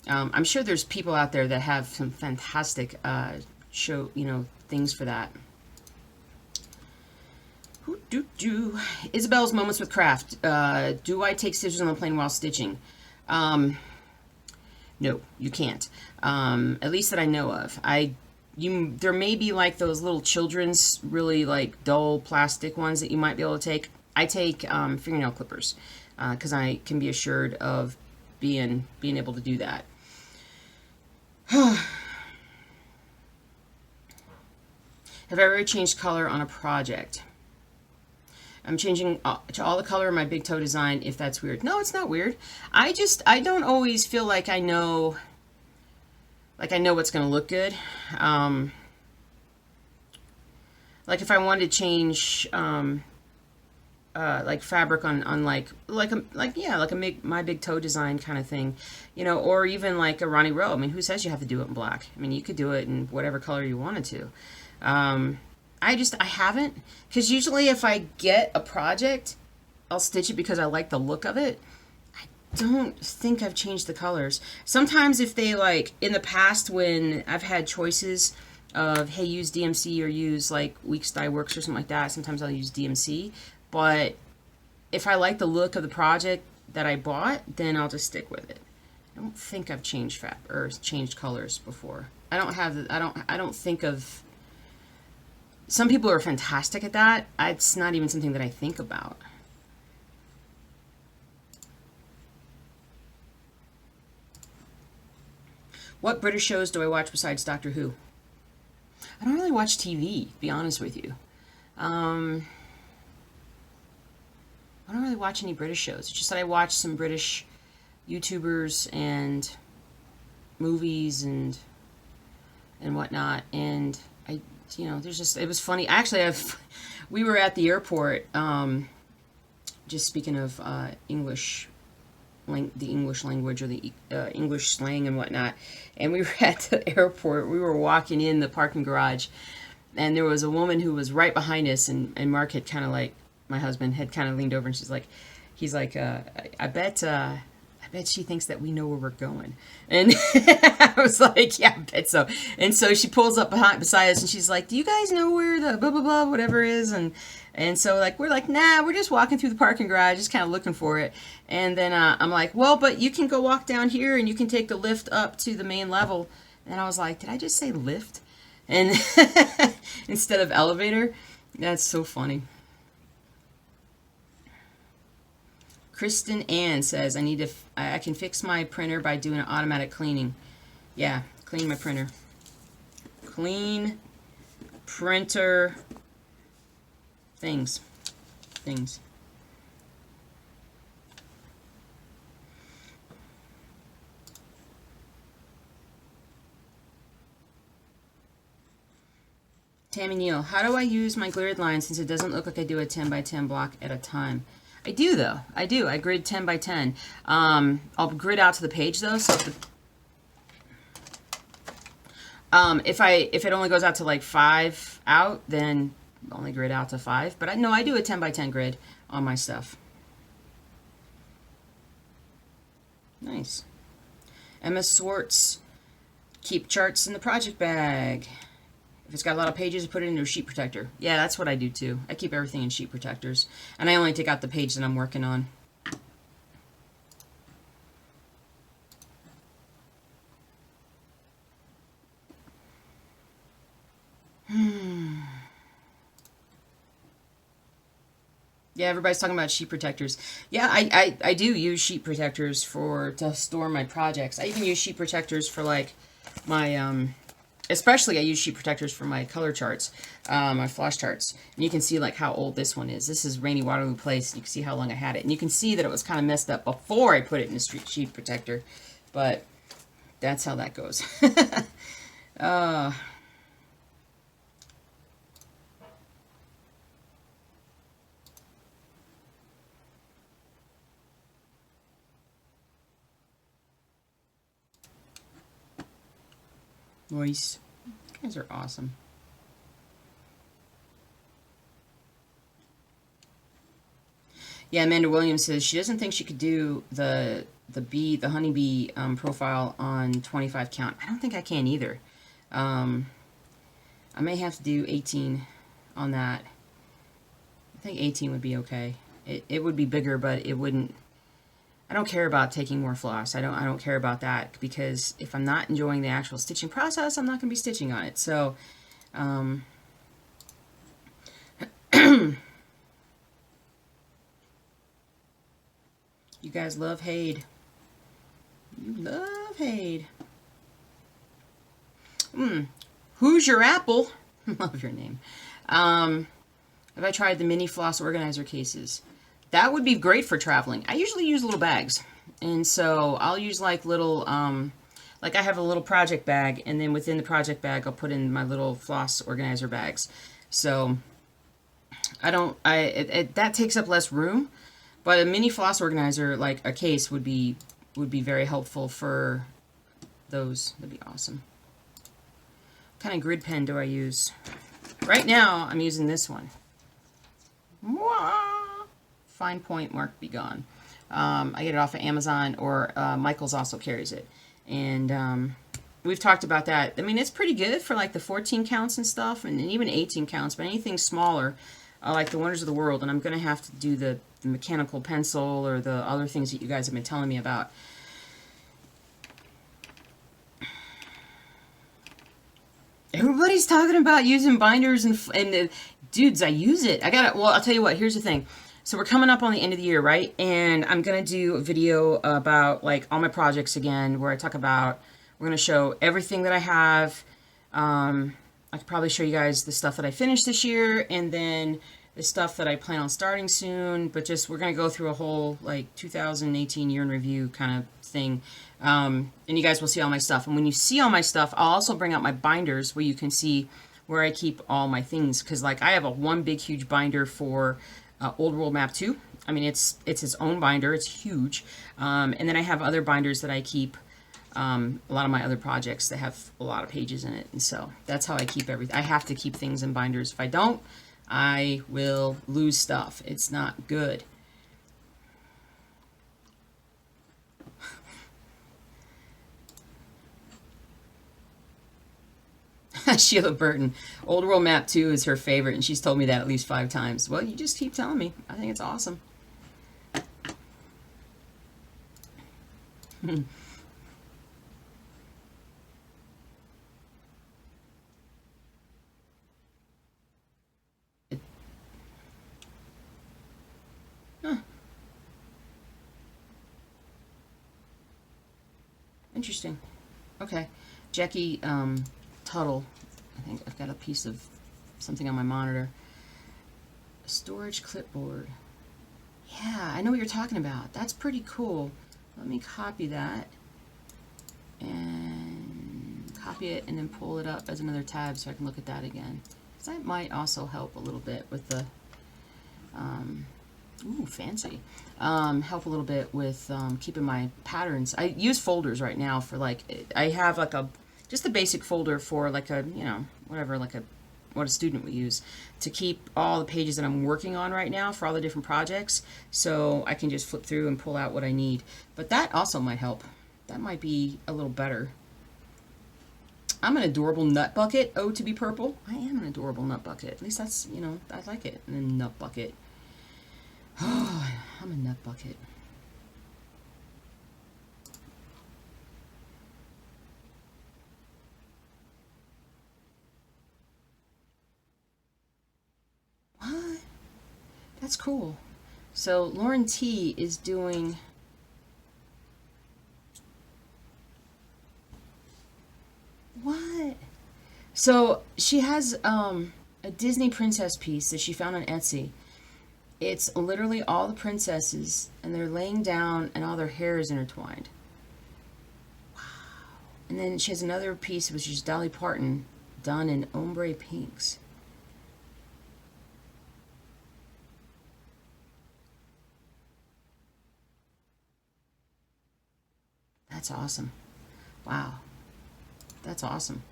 I'm sure there's people out there that have some fantastic things for that. Isabel's Moments with Craft. Do I take stitches on the plane while stitching? No, you can't. At least that I know of. There may be like those little children's really like dull plastic ones that you might be able to take. I take fingernail clippers because I can be assured of being able to do that. Have I ever changed color on a project? I'm changing to all the color of my big toe design, if that's weird. No, it's not weird. I don't always feel like I know what's going to look good. Like if I wanted to change like fabric on my big toe design kind of thing, or even like a Ronnie Rowe. I mean, who says you have to do it in black? I mean, you could do it in whatever color you wanted to. I haven't, because usually if I get a project, I'll stitch it because I like the look of it. I don't think I've changed the colors. Sometimes if they, like, in the past when I've had choices of, hey, use DMC or use, like, Weeks Dye Works or something like that, sometimes I'll use DMC. But if I like the look of the project that I bought, then I'll just stick with it. I don't think I've changed changed colors before. I don't think of... Some people are fantastic at that. It's not even something that I think about. What British shows do I watch besides Doctor Who? I don't really watch TV, to be honest with you. I don't really watch any British shows. It's just that I watch some British YouTubers and movies and whatnot, and it was funny. Actually, we were at the airport, just speaking of English, the English language or the English slang and whatnot, and we were at the airport. We were walking in the parking garage, and there was a woman who was right behind us, and Mark had kind of like, my husband had kind of leaned over, and he's like, I bet she thinks that we know where we're going. And I was like, yeah, I bet so. And so she pulls up beside us, and she's like, do you guys know where the blah, blah, blah, whatever is? And so, like, we're like, nah, we're just walking through the parking garage, just kind of looking for it. And then I'm like, well, but you can go walk down here, and you can take the lift up to the main level. And I was like, did I just say lift? And instead of elevator? That's so funny. Kristen Ann says, I can fix my printer by doing an automatic cleaning. Yeah, clean my printer. Clean printer things. Tammy Neal, how do I use my grid line since it doesn't look like I do a 10 by 10 block at a time? I do, though. I do. I grid 10 by 10. I'll grid out to the page, though. So if it only goes out to like 5 out, then only grid out to 5. But I do a 10 by 10 grid on my stuff. Nice. Emma Swartz, keep charts in the project bag. If it's got a lot of pages, put it into a sheet protector. Yeah, that's what I do too. I keep everything in sheet protectors. And I only take out the page that I'm working on. Yeah, everybody's talking about sheet protectors. Yeah, I do use sheet protectors to store my projects. I even use sheet protectors for like my especially I use sheet protectors for my color charts, my floss charts. And you can see like how old this one is. This is Rainy Waterloo Place. You can see how long I had it. And you can see that it was kind of messed up before I put it in a sheet protector. But that's how that goes. Nice. You guys are awesome. Yeah, Amanda Williams says she doesn't think she could do the honeybee profile on 25 count. I don't think I can either. I may have to do 18 on that. I think 18 would be okay. It would be bigger, but it wouldn't. I don't care about taking more floss. I don't care about that, because if I'm not enjoying the actual stitching process, I'm not going to be stitching on it. So, you guys love Hade. You love Hade. Who's your apple? Love your name. Have I tried the mini floss organizer cases? That would be great for traveling. I usually use little bags. And so I'll use like little, like I have a little project bag, and then within the project bag, I'll put in my little floss organizer bags. So that takes up less room, but a mini floss organizer, like a case, would be very helpful for those. That'd be awesome. What kind of grid pen do I use? Right now, I'm using this one. Fine Point Mark Be Gone. I get it off of Amazon, or Michael's also carries it. And we've talked about that. I mean, it's pretty good for like the 14 counts and stuff, and even 18 counts, but anything smaller, like the Wonders of the World, and I'm going to have to do the mechanical pencil or the other things that you guys have been telling me about. Everybody's talking about using binders, and dudes, I use it. Well, I'll tell you what, here's the thing. So we're coming up on the end of the year, right? And I'm going to do a video about like all my projects again, where I talk about, we're going to show everything that I have. I could probably show you guys the stuff that I finished this year, and then the stuff that I plan on starting soon, but just, we're going to go through a whole like 2018 year in review kind of thing. And you guys will see all my stuff. And when you see all my stuff, I'll also bring out my binders where you can see where I keep all my things. Cause like I have one big, huge binder for Old World Map 2. I mean, it's its own binder. It's huge. And then I have other binders that I keep, a lot of my other projects that have a lot of pages in it. And so that's how I keep everything. I have to keep things in binders. If I don't, I will lose stuff. It's not good. Sheila Burton. Old World Map 2 is her favorite, and she's told me that at least 5 times. Well, you just keep telling me. I think it's awesome. Interesting. Okay. Jackie Tuttle. I think I've got a piece of something on my monitor. A storage clipboard. Yeah, I know what you're talking about. That's pretty cool. Let me copy that. And copy it and then pull it up as another tab so I can look at that again. So that might also help a little bit with the ooh, fancy. Help a little bit with keeping my patterns. I use folders right now for like, I have like just a basic folder for like a, you know, whatever, like what a student would use to keep all the pages that I'm working on right now for all the different projects, so I can just flip through and pull out what I need. But that also might help. That might be a little better. I'm an adorable nut bucket. Oh, to be purple. I am an adorable nut bucket. At least that's, you know, I like it. And then nut bucket. Oh, I'm a nut bucket. What? That's cool. So Lauren T is doing what? So she has a Disney princess piece that she found on Etsy. It's literally all the princesses, and they're laying down, and all their hair is intertwined. Wow. And then she has another piece, which is Dolly Parton, done in ombre pinks. That's awesome. Wow. That's awesome.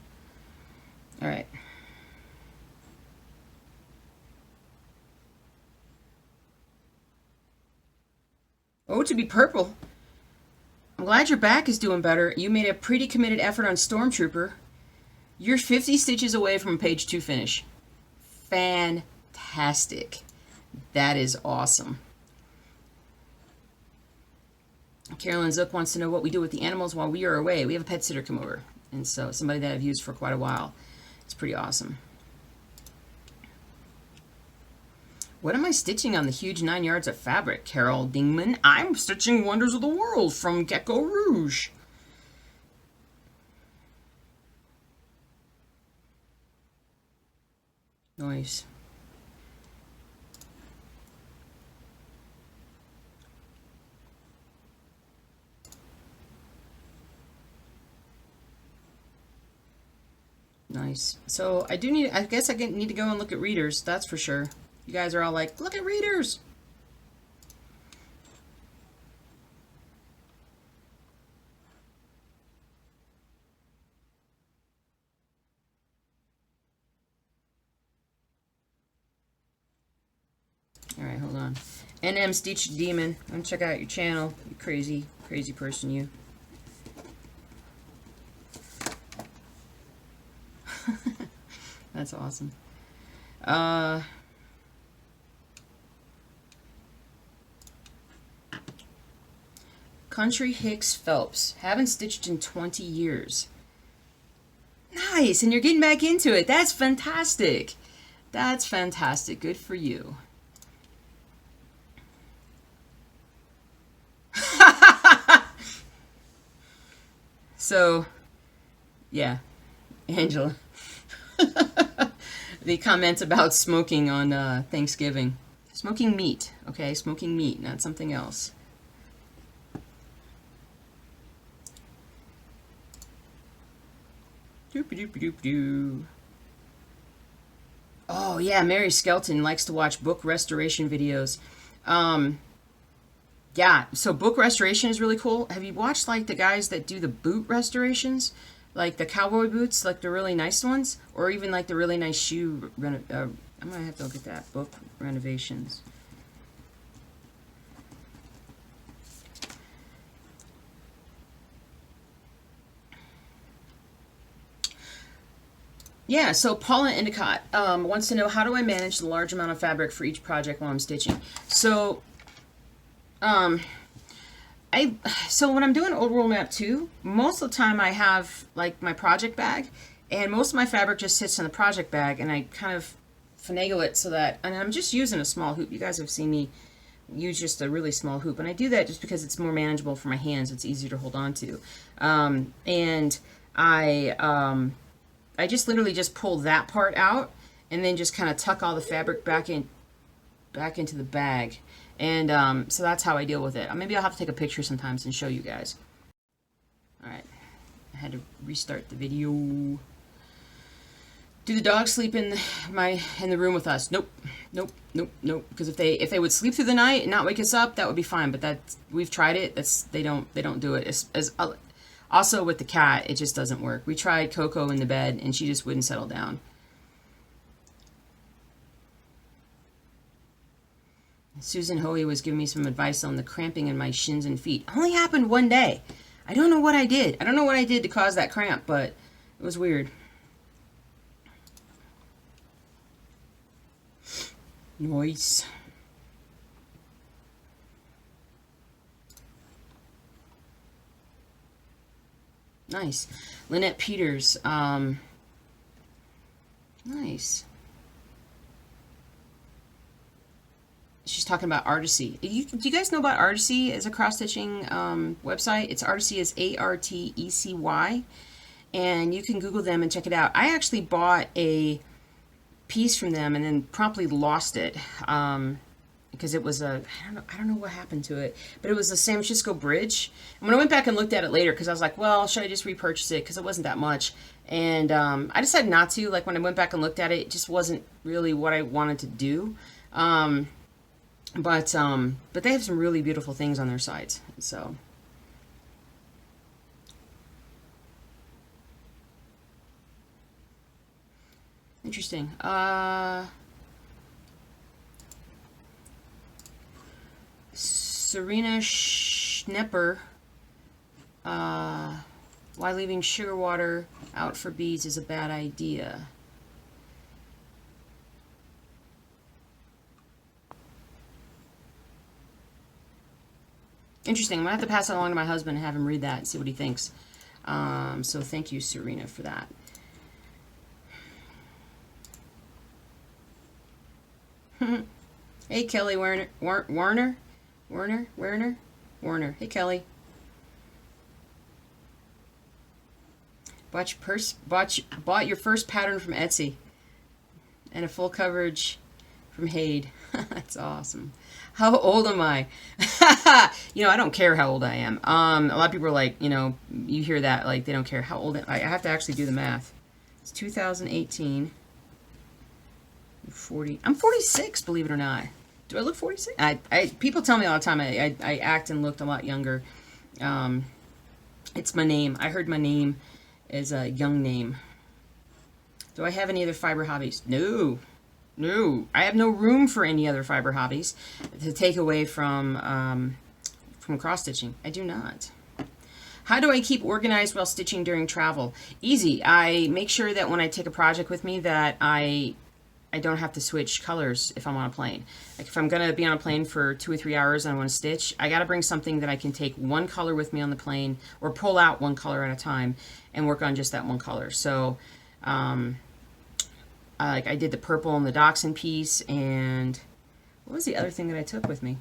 All right. Oh, to be purple. I'm glad your back is doing better. You made a pretty committed effort on Stormtrooper. You're 50 stitches away from page 2 finish. Fantastic. That is awesome. Carolyn Zook wants to know what we do with the animals while we are away. We have a pet sitter come over. And so somebody that I've used for quite a while. It's pretty awesome. What am I stitching on the huge 9 yards of fabric, Carol Dingman? I'm stitching Wonders of the World from Gecko Rouge. Nice. Nice. So I guess I need to go and look at readers, that's for sure. You guys are all like, look at readers. All right, hold on. NM Stitch Demon, I'm gonna check out your channel. You crazy person, you. That's awesome. Country Hicks Phelps. Haven't stitched in 20 years. Nice, and you're getting back into it. That's fantastic. That's fantastic. Good for you. So, yeah, Angela. The comment about smoking on Thanksgiving. Smoking meat, okay? Smoking meat, not something else. Doop-a-doop-a-doop-doo. Oh, yeah, Mary Skelton likes to watch book restoration videos. Yeah, so book restoration is really cool. Have you watched, like, the guys that do the boot restorations? Like the cowboy boots, like the really nice ones? Or even, like, the really nice shoe... I'm going to have to look at that. Book renovations. Yeah, so Paula Endicott wants to know, how do I manage the large amount of fabric for each project while I'm stitching? So, so when I'm doing Old World Map 2, most of the time I have like my project bag, and most of my fabric just sits in the project bag, and I kind of finagle it so that, and I'm just using a small hoop. You guys have seen me use just a really small hoop, and I do that just because it's more manageable for my hands. It's easier to hold on to. And I just literally just pull that part out and then just kind of tuck all the fabric back into the bag. And so that's how I deal with it. Maybe I'll have to take a picture sometimes and show you guys. All right, I had to restart the video. Do the dogs sleep in the room with us? Nope, nope, nope, nope. Because if they would sleep through the night and not wake us up, that would be fine. But we've tried it. They don't do it. Also with the cat, it just doesn't work. We tried Coco in the bed, and she just wouldn't settle down. Susan Hoey was giving me some advice on the cramping in my shins and feet. Only happened one day. I don't know what I did. I don't know what I did to cause that cramp, but it was weird. Nice. Nice. Lynette Peters. Nice. She's talking about Artisy. Do you guys know about Artisy as a cross-stitching website? It's Artisy is Artecy. And you can Google them and check it out. I actually bought a piece from them and then promptly lost it. Because it was I don't know what happened to it, but it was the San Francisco Bridge. And when I went back and looked at it later, because I was like, well, should I just repurchase it? Because it wasn't that much. And I decided not to. Like, when I went back and looked at it, it just wasn't really what I wanted to do. But they have some really beautiful things on their sites. So. Interesting. Serena Schnepper. Why leaving sugar water out for beads is a bad idea. Interesting. I'm going to have to pass it along to my husband and have him read that and see what he thinks. So thank you, Serena, for that. Hey, Kelly Werner. Werner. Hey, Kelly. Bought your first pattern from Etsy. And a full coverage from Hade. That's awesome. How old am I? You know, I don't care how old I am. A lot of people are like, you know, you hear that, like, they don't care how old I have to actually do the math. It's 2018. 40. I'm 46, believe it or not. Do I look 46? People tell me all the time I act and looked a lot younger. It's my name. I heard my name is a young name. Do I have any other fiber hobbies? No. I have no room for any other fiber hobbies to take away from cross stitching. I do not. How do I keep organized while stitching during travel? Easy. I make sure that when I take a project with me that I don't have to switch colors if I'm on a plane. Like if I'm going to be on a plane for 2 or 3 hours and I want to stitch, I got to bring something that I can take one color with me on the plane or pull out one color at a time and work on just that one color. So like I did the purple and the dachshund piece, and what was the other thing that I took with me?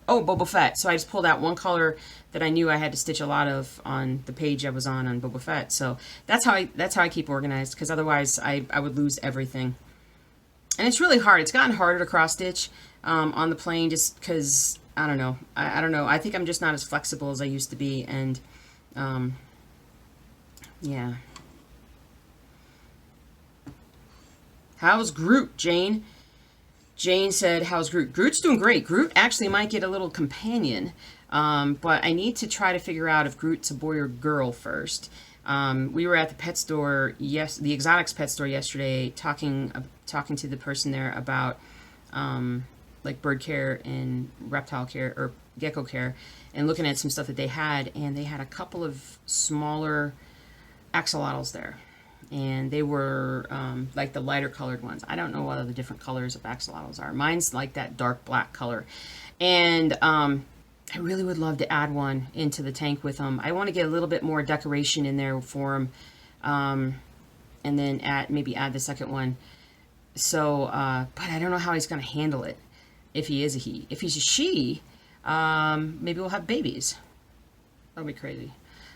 Oh, Boba Fett. So I just pulled out one color that I knew I had to stitch a lot of on the page I was on Boba Fett. So that's how I keep organized, because otherwise I would lose everything. And it's really hard. It's gotten harder to cross stitch on the plane just because, I don't know. I don't know. I think I'm just not as flexible as I used to be. And, yeah. How's Groot, Jane? Jane said, how's Groot? Groot's doing great. Groot actually might get a little companion. But I need to try to figure out if Groot's a boy or girl first. We were at the pet store, the exotics pet store yesterday, talking to the person there about like bird care and reptile care or gecko care, and looking at some stuff that they had, and they had a couple of smaller axolotls there, and they were like the lighter colored ones. I don't know what other different colors of axolotls are. Mine's like that dark black color, and I really would love to add one into the tank with them. I want to get a little bit more decoration in there for them, and then maybe add the second one. So, but I don't know how he's going to handle it, if he is a he. If he's a she, maybe we'll have babies. That'll be crazy.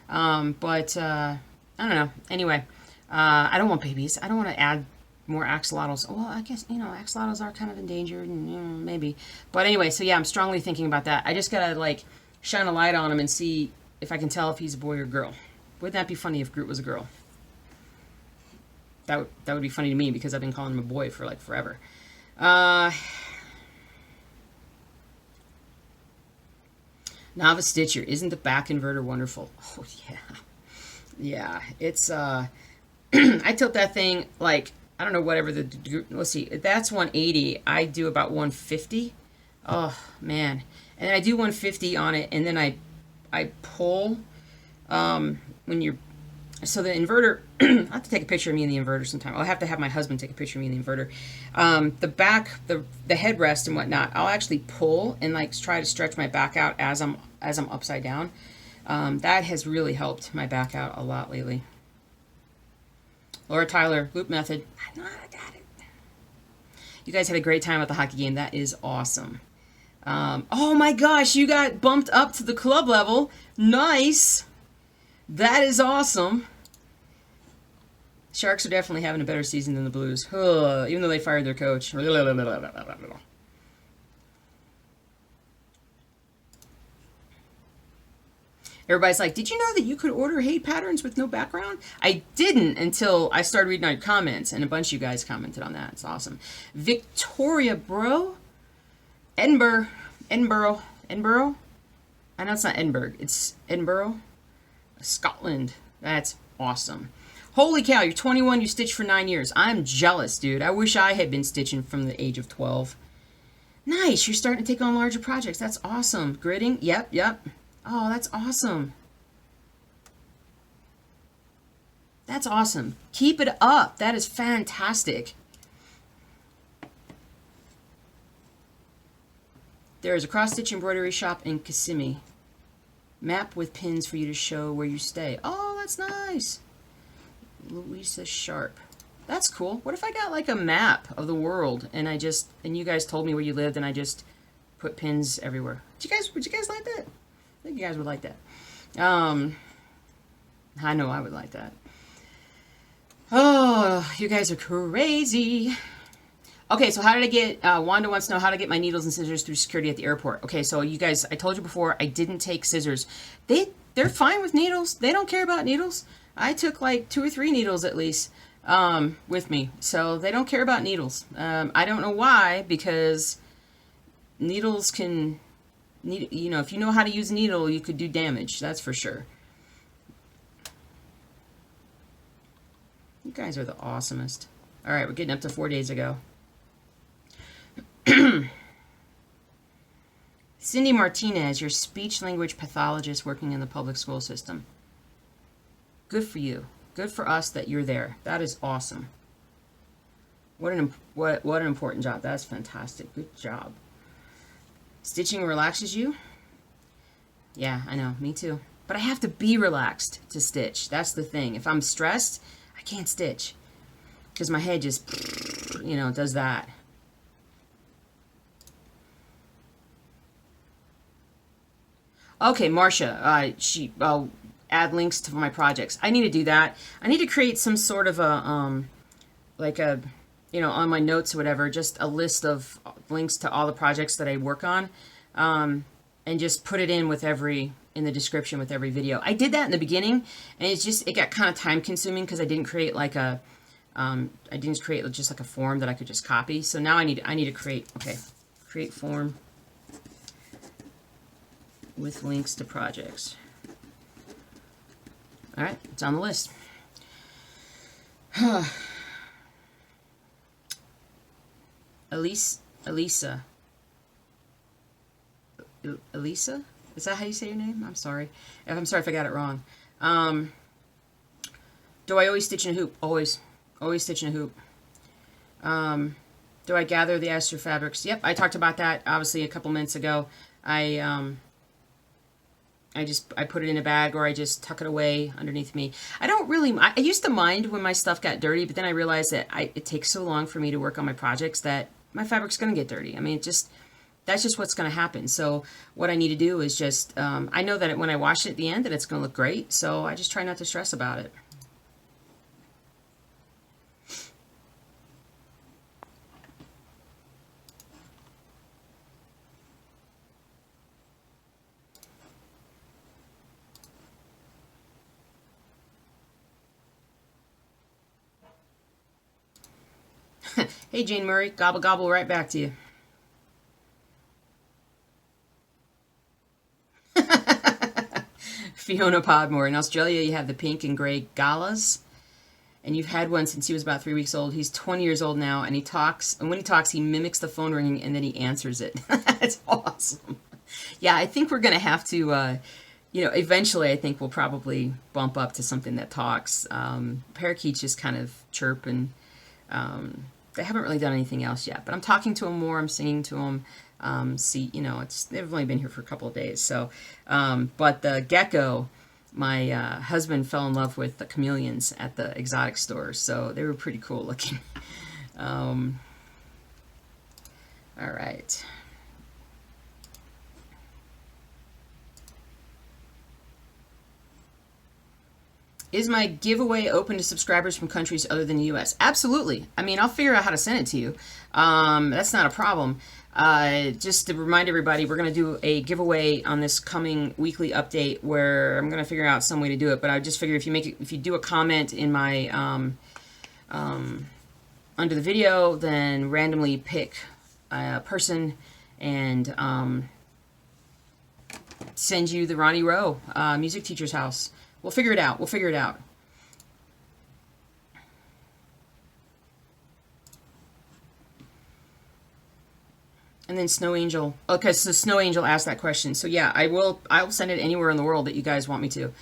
But I don't know. Anyway, I don't want babies. I don't want to add more axolotls. Well, I guess, you know, axolotls are kind of endangered, and maybe. But anyway, so yeah, I'm strongly thinking about that. I just gotta, like, shine a light on him and see if I can tell if he's a boy or girl. Wouldn't that be funny if Groot was a girl? That would be funny to me, because I've been calling him a boy for, like, forever. Novice Stitcher, isn't the back inverter wonderful? Oh, yeah. Yeah, it's, I tilt that thing, like, I don't know, whatever let's see, that's 180. I do about 150. Oh, man. And I do 150 on it, and then I pull, so the inverter, I'll have to take a picture of me in the inverter sometime. I'll have to have my husband take a picture of me in the inverter. The back, the headrest and whatnot, I'll actually pull and, like, try to stretch my back out as I'm upside down. That has really helped my back out a lot lately. Laura Tyler, loop method. I know I got it. You guys had a great time at the hockey game. That is awesome. Oh my gosh, you got bumped up to the club level. Nice. That is awesome. Sharks are definitely having a better season than the Blues. Even though they fired their coach. Everybody's like, did you know that you could order Hade patterns with no background? I didn't until I started reading our comments, and a bunch of you guys commented on that. It's awesome. Victoria, bro. Edinburgh. I know it's not Edinburgh. It's Edinburgh, Scotland. That's awesome. Holy cow, you're 21, you stitched for 9 years. I'm jealous, dude. I wish I had been stitching from the age of 12. Nice, you're starting to take on larger projects. That's awesome. Gridding? Yep, yep. Oh, that's awesome. That's awesome. Keep it up. That is fantastic. There is a cross-stitch embroidery shop in Kissimmee. Map with pins for you to show where you stay. Oh, that's nice. Louisa Sharp. That's cool. What if I got like a map of the world and and you guys told me where you lived and I just put pins everywhere? Would you guys like that? I think you guys would like that. I know I would like that. Oh, you guys are crazy. Okay, so how did I get, Wanda wants to know how to get my needles and scissors through security at the airport. Okay, so you guys, I told you before, I didn't take scissors. They're fine with needles. They don't care about needles. I took like 2 or 3 needles at least with me. So they don't care about needles. I don't know why, because needles can, you know, if you know how to use a needle, you could do damage. That's for sure. You guys are the awesomest. All right, we're getting up to 4 days ago. Cindy Martinez, your speech language pathologist working in the public school system. Good for you. Good for us that you're there. That is awesome. What an important job. That's fantastic. Good job. Stitching relaxes you? Yeah, I know. Me too. But I have to be relaxed to stitch. That's the thing. If I'm stressed, I can't stitch because my head just, you know, does that. Okay, Marcia, I'll add links to my projects. I need to do that. I need to create some sort of a, like a, you know, on my notes or whatever, just a list of links to all the projects that I work on, and just put it in with in the description with every video. I did that in the beginning, and it got kind of time consuming because I didn't create like a, just like a form that I could just copy. So now I need to create, okay, create form with links to projects. All right, it's on the list. Elisa? Is that how you say your name? I'm sorry. I'm sorry if I got it wrong. Do I always stitch in a hoop? Always stitch in a hoop. Do I gather the ester fabrics? Yep, I talked about that obviously a couple minutes ago. I put it in a bag, or I just tuck it away underneath me. I used to mind when my stuff got dirty, but then I realized that it takes so long for me to work on my projects that my fabric's going to get dirty. I mean, that's just what's going to happen. So what I need to do is just, I know that when I wash it at the end that it's going to look great, so I just try not to stress about it. Hey, Jane Murray, gobble gobble right back to you. Fiona Podmore. In Australia, you have the pink and gray galas, and you've had one since he was about 3 weeks old. He's 20 years old now, and he talks, and when he talks, he mimics the phone ringing, and then he answers it. That's awesome. Yeah, I think we're going to have to, you know, eventually I think we'll probably bump up to something that talks. Parakeets just kind of chirp, and they haven't really done anything else yet, but I'm talking to them more. I'm singing to them. See, you know, they've only been here for a couple of days. So, but the gecko, my husband fell in love with the chameleons at the exotic store. So they were pretty cool looking. All right. Is my giveaway open to subscribers from countries other than the U.S.? Absolutely. I mean, I'll figure out how to send it to you. That's not a problem. Just to remind everybody, we're going to do a giveaway on this coming weekly update where I'm going to figure out some way to do it. But I just figure if you do a comment in my under the video, then randomly pick a person and send you the Ronnie Rowe music teacher's house. We'll figure it out. We'll figure it out. And then Snow Angel. Okay, so Snow Angel asked that question. So yeah, I will send it anywhere in the world that you guys want me to.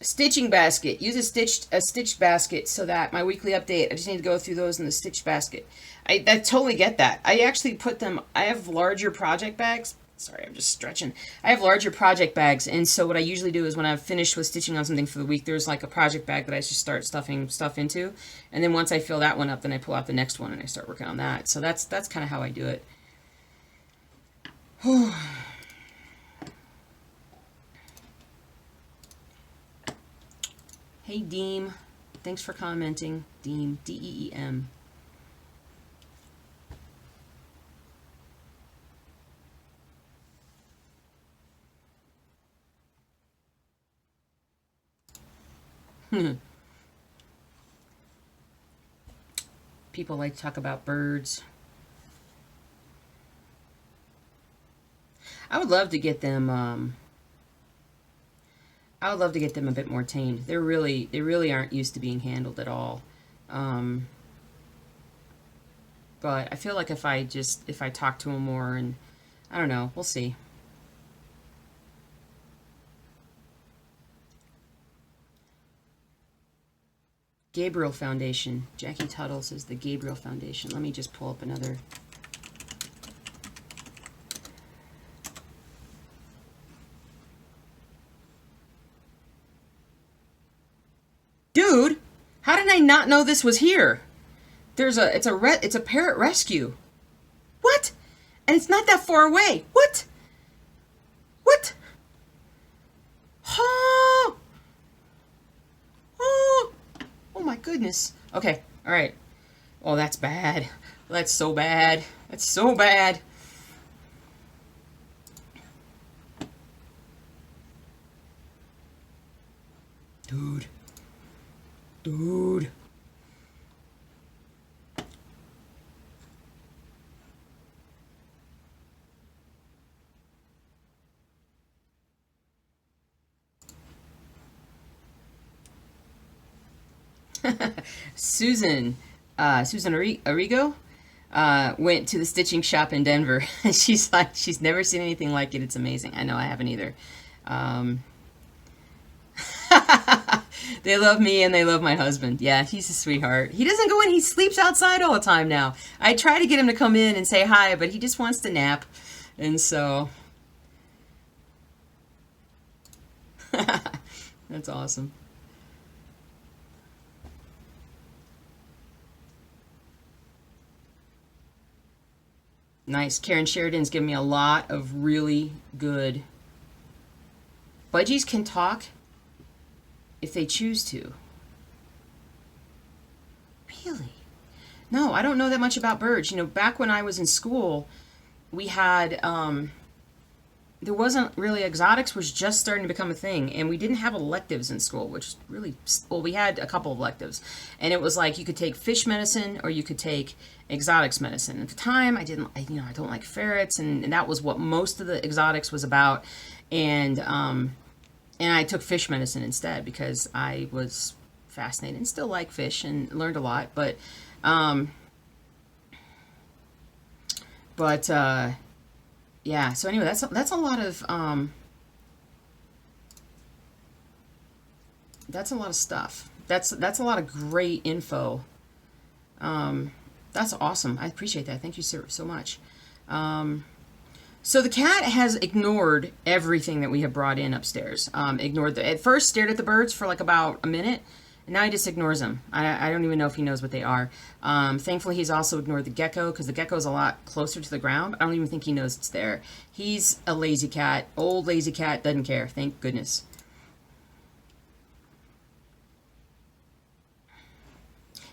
Stitching basket. Use a stitched basket so that my weekly update, I just need to go through those in the stitched basket. I totally get that. I actually put them, I have larger project bags. Sorry, I'm just stretching. I have larger project bags, and so what I usually do is when I've finished with stitching on something for the week, there's like a project bag that I just start stuffing stuff into, and then once I fill that one up, then I pull out the next one and I start working on that. So that's kind of how I do it. Hey Deem, thanks for commenting. Deem, D-E-E-M. People like to talk about birds. I would love to get them. I would love to get them a bit more tamed. They really aren't used to being handled at all. But I feel like if I talk to them more, and I don't know, we'll see. Gabriel Foundation. Jackie Tuttle says the Gabriel Foundation. Let me just pull up another. Dude, how did I not know this was here? It's a parrot rescue. What? And it's not that far away. What? What? Oh. Oh. Oh my goodness. Okay. All right. Oh, that's bad. That's so bad. That's so bad. Dude. Dude. Susan Arrigo went to the stitching shop in Denver. She's like, she's never seen anything like it. It's amazing. I know, I haven't either. They love me and they love my husband. Yeah, he's a sweetheart. He doesn't go in. He sleeps outside all the time now. I try to get him to come in and say hi, but he just wants to nap. And so... That's awesome. Nice. Karen Sheridan's given me a lot of really good... Budgies can talk if they choose to. Really? No, I don't know that much about birds. You know, back when I was in school, we had... there wasn't really, exotics was just starting to become a thing, and we didn't have electives in school, which really, well, we had a couple of electives, and it was like you could take fish medicine or you could take exotics medicine. At the time, I don't like ferrets, and that was what most of the exotics was about, and I took fish medicine instead because I was fascinated and still like fish and learned a lot, but yeah, so anyway, that's a lot of stuff. That's a lot of great info. That's awesome. I appreciate that. Thank you so much. So the cat has ignored everything that we have brought in upstairs. At first stared at the birds for like about a minute, and now he just ignores them. I don't even know if he knows what they are. Thankfully, he's also ignored the gecko, because the gecko is a lot closer to the ground. I don't even think he knows it's there. He's a lazy cat. Old lazy cat, doesn't care. Thank goodness.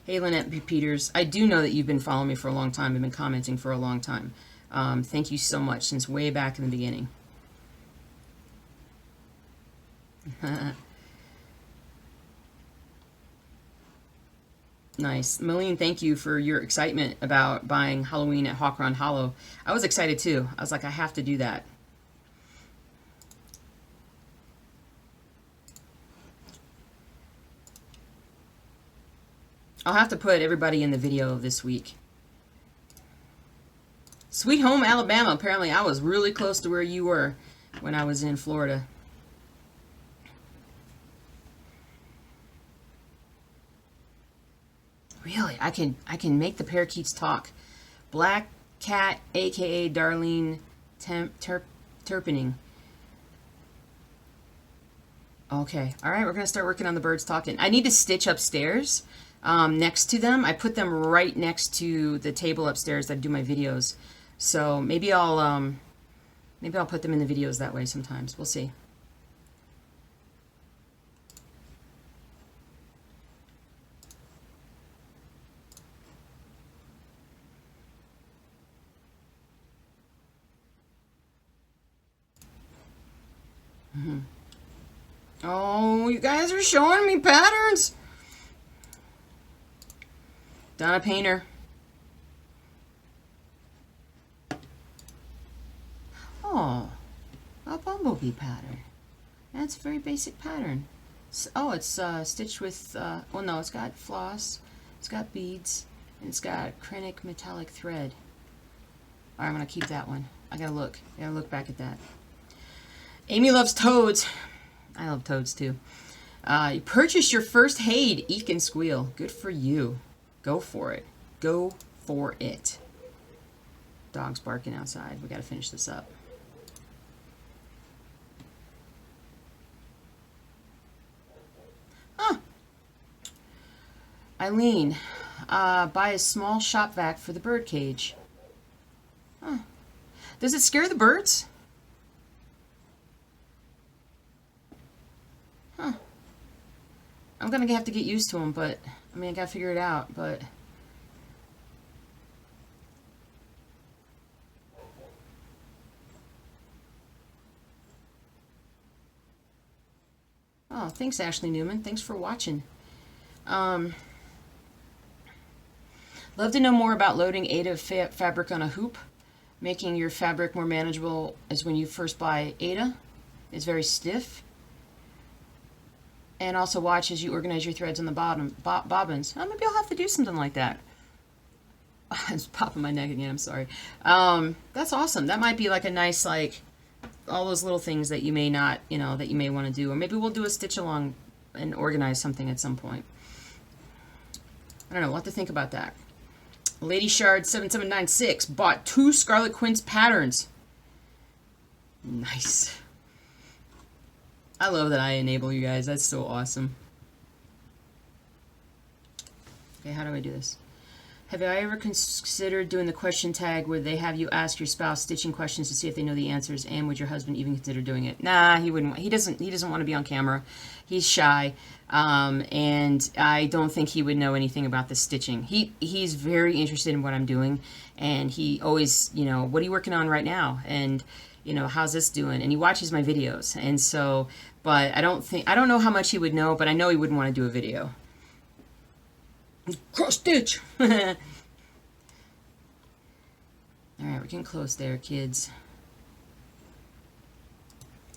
Hey, Lynette B. Peters. I do know that you've been following me for a long time. I've been commenting for a long time. Thank you so much, since way back in the beginning. Nice. Malene, thank you for your excitement about buying Halloween at Hawk Run Hollow. I was excited too. I was like, I have to do that. I'll have to put everybody in the video of this week. Sweet home Alabama. Apparently I was really close to where you were when I was in Florida. Really, I can make the parakeets talk. Black Cat, aka Darlene Turpinning. Okay, all right, we're gonna start working on the birds talking. I need to stitch upstairs next to them. I put them right next to the table upstairs that I do my videos. So maybe I'll put them in the videos that way sometimes. We'll see. Oh, you guys are showing me patterns. Donna Painter. Oh, a bumblebee pattern. That's a very basic pattern. Oh, it's stitched with, well, no, it's got floss, it's got beads, and it's got acrylic metallic thread. All right, I'm going to keep that one. I gotta look back at that. Amy loves toads. I love toads too. You purchased your first Haid, Eek and Squeal. Good for you. Go for it. Go for it. Dog's barking outside. We got to finish this up. Huh. Eileen, buy a small shop vac for the bird cage. Huh. Does it scare the birds? Huh. I'm gonna have to get used to them, but I mean, I gotta figure it out, but oh, thanks, Ashley Newman. Thanks for watching. Love to know more about loading Aida fabric on a hoop. Making your fabric more manageable as when you first buy Aida. It's very stiff. And also watch as you organize your threads on the bottom bobbins. Oh, maybe I'll have to do something like that. It's popping my neck again. I'm sorry. That's awesome. That might be like a nice, like, all those little things that you may not, you know, that you may want to do. Or maybe we'll do a stitch along and organize something at some point. I don't know. We'll have to think about that. Lady Shard 7796 bought 2 Scarlet Quince patterns. Nice. I love that I enable you guys. That's so awesome. Okay, how do I do this? Have I ever considered doing the question tag where they have you ask your spouse stitching questions to see if they know the answers, and would your husband even consider doing it? Nah, he wouldn't. He doesn't want to be on camera. He's shy. And I don't think he would know anything about the stitching. He's very interested in what I'm doing, and he always, you know, what are you working on right now? And you know, how's this doing? And he watches my videos. And so, but I don't know how much he would know, but I know he wouldn't want to do a video. Cross stitch. All right, we're getting close there, kids.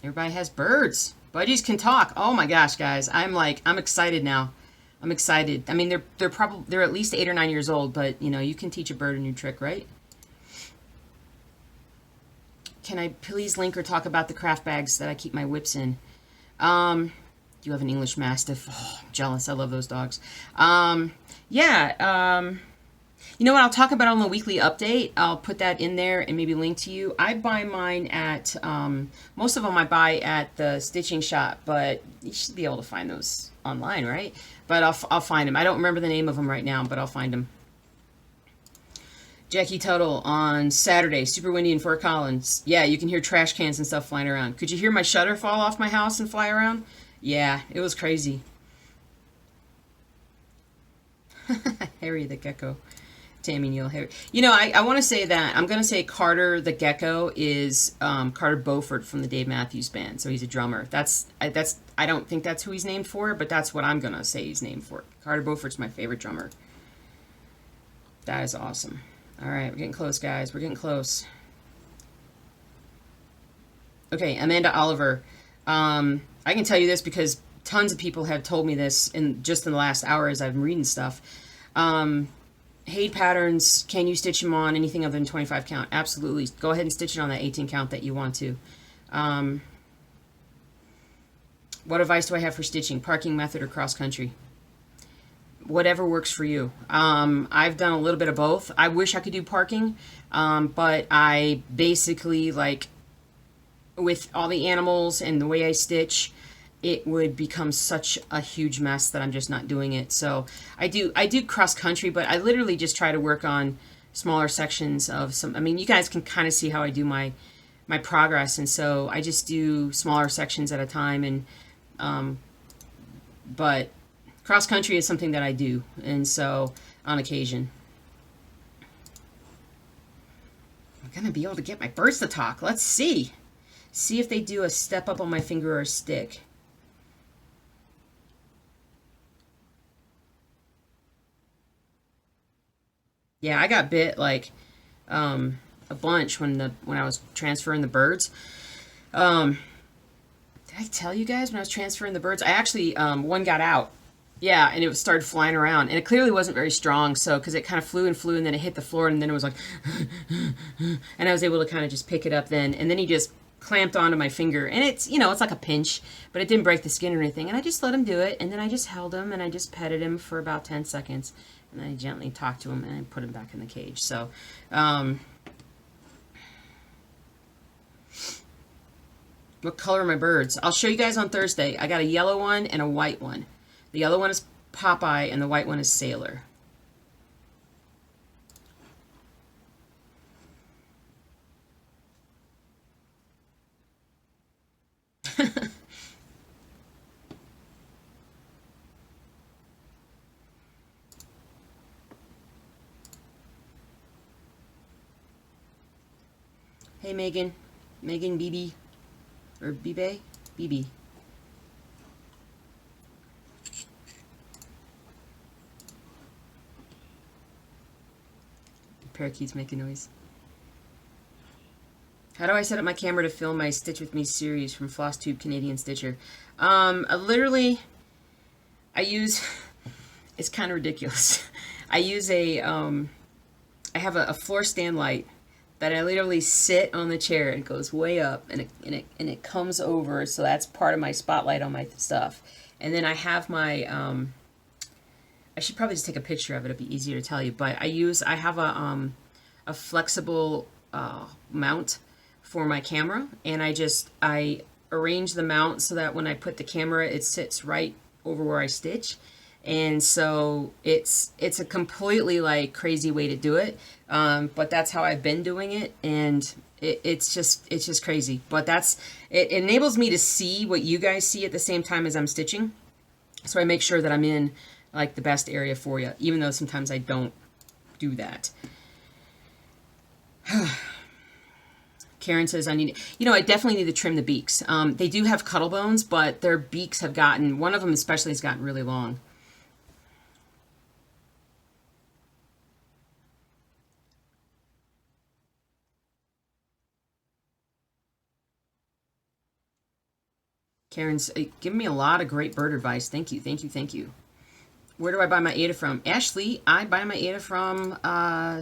Everybody has birds. Budgies can talk. Oh my gosh, guys. I'm excited now. I'm excited. I mean, they're at least 8 or 9 years old, but you know, you can teach a bird a new trick, right? Can I please link or talk about the craft bags that I keep my whips in? Do you have an English Mastiff? Oh, I'm jealous. I love those dogs. Yeah. You know what? I'll talk about it on the weekly update. I'll put that in there and maybe link to you. I buy mine at, most of them I buy at the stitching shop, but you should be able to find those online, right? But I'll find them. I don't remember the name of them right now, but I'll find them. Jackie Tuttle on Saturday, super windy in Fort Collins. Yeah, you can hear trash cans and stuff flying around. Could you hear my shutter fall off my house and fly around? Yeah, it was crazy. Harry the Gecko. Tammy Neal Harry. You know, I want to say that. I'm going to say Carter the Gecko is Carter Beaufort from the Dave Matthews Band. So he's a drummer. I don't think that's who he's named for, but that's what I'm going to say he's named for. Carter Beaufort's my favorite drummer. That is awesome. All right, we're getting close, guys. We're getting close. Okay, Amanda Oliver. I can tell you this because tons of people have told me this just in the last hour as I've been reading stuff. Haid patterns, can you stitch them on anything other than 25 count? Absolutely. Go ahead and stitch it on that 18 count that you want to. What advice do I have for stitching? Parking method or cross country? Whatever works for you. I've done a little bit of both. I wish I could do parking, but I basically, like, with all the animals and the way I stitch, it would become such a huge mess that I'm just not doing it. So I do cross country, but I literally just try to work on smaller sections of some. I mean, you guys can kind of see how I do my progress, and so I just do smaller sections at a time. And but cross country is something that I do, and so on occasion. I'm gonna be able to get my birds to talk. Let's see. See if they do a step up on my finger or a stick. Yeah, I got bit like a bunch when I was transferring the birds. Did I tell you guys when I was transferring the birds? I actually one got out. Yeah, and it started flying around, and it clearly wasn't very strong. So because it kind of flew, and then it hit the floor, and then it was like, and I was able to kind of just pick it up then, and then he just clamped onto my finger, and it's, you know, it's like a pinch, but it didn't break the skin or anything, and I just let him do it, and then I just held him, and I just petted him for about 10 seconds, and I gently talked to him, and I put him back in the cage. So what color are my birds? I'll show you guys on Thursday. I got a yellow one and a white one. The yellow one is Popeye, and the white one is Sailor. Hey, Megan. Megan BB. Or BB? BB. Parakeets making noise. How do I set up my camera to film my Stitch With Me series from FlossTube Canadian Stitcher? Literally, I use, it's kind of ridiculous. I use I have a floor stand light that I literally sit on the chair. It goes way up, and it comes over, so that's part of my spotlight on my stuff. And then I have my, I should probably just take a picture of it. It'd be easier to tell you. But I have a flexible mount for my camera, and I arrange the mount so that when I put the camera, it sits right over where I stitch. And so it's a completely like crazy way to do it, but that's how I've been doing it, and it's just crazy. But it enables me to see what you guys see at the same time as I'm stitching, so I make sure that I'm in like the best area for you, even though sometimes I don't do that. Karen says I definitely need to trim the beaks. They do have cuttle bones, but their beaks have gotten, one of them especially has gotten really long. Karen's giving me a lot of great bird advice. Thank you, thank you, thank you. Where do I buy my Ada from? Ashley, I buy my Ada from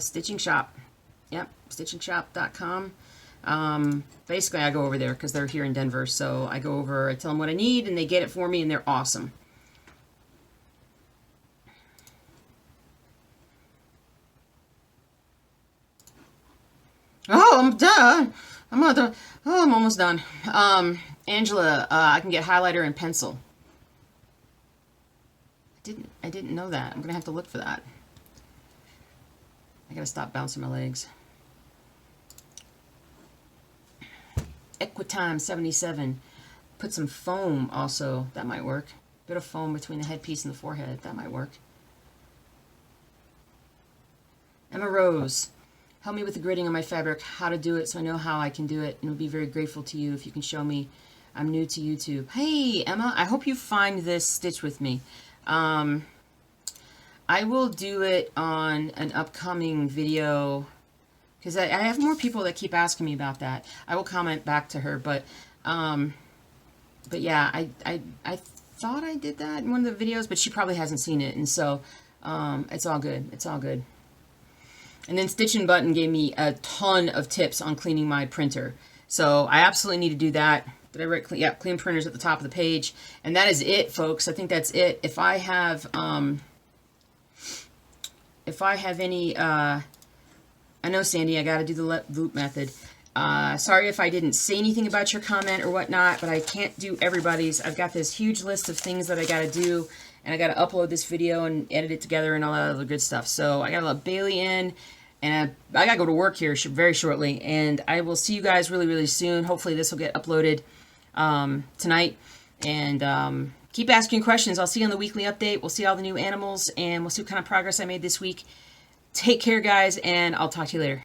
Stitching Shop. Yep, stitchingshop.com. Basically, I go over there because they're here in Denver. So I go over, I tell them what I need, and they get it for me, and they're awesome. Oh, I'm done. I'm almost done. Angela, I can get highlighter and pencil. I didn't know that. I'm gonna have to look for that. I gotta stop bouncing my legs. Equitime 77. Put some foam also. That might work. Bit of foam between the headpiece and the forehead. That might work. Emma Rose. Help me with the gridding on my fabric. How to do it so I know how I can do it. And I'll be very grateful to you if you can show me. I'm new to YouTube. Hey, Emma. I hope you find this Stitch With Me. I will do it on an upcoming video because I have more people that keep asking me about that. I will comment back to her, but yeah, I thought I did that in one of the videos, but she probably hasn't seen it, and so It's all good. It's all good. And then Stitch and Button gave me a ton of tips on cleaning my printer. So I absolutely need to do that. Did I write clean? Yeah, clean printers at the top of the page. And that is it, folks. I think that's it. If I have any, I know, Sandy, I got to do the loop method. Sorry if I didn't say anything about your comment or whatnot, but I can't do everybody's. I've got this huge list of things that I got to do, and I got to upload this video and edit it together and all that other good stuff. So I got to let Bailey in, and I got to go to work here very shortly, and I will see you guys really, really soon. Hopefully this will get uploaded tonight, and keep asking questions. I'll see you on the weekly update. We'll see all the new animals, and we'll see what kind of progress I made this week. Take care, guys, and I'll talk to you later.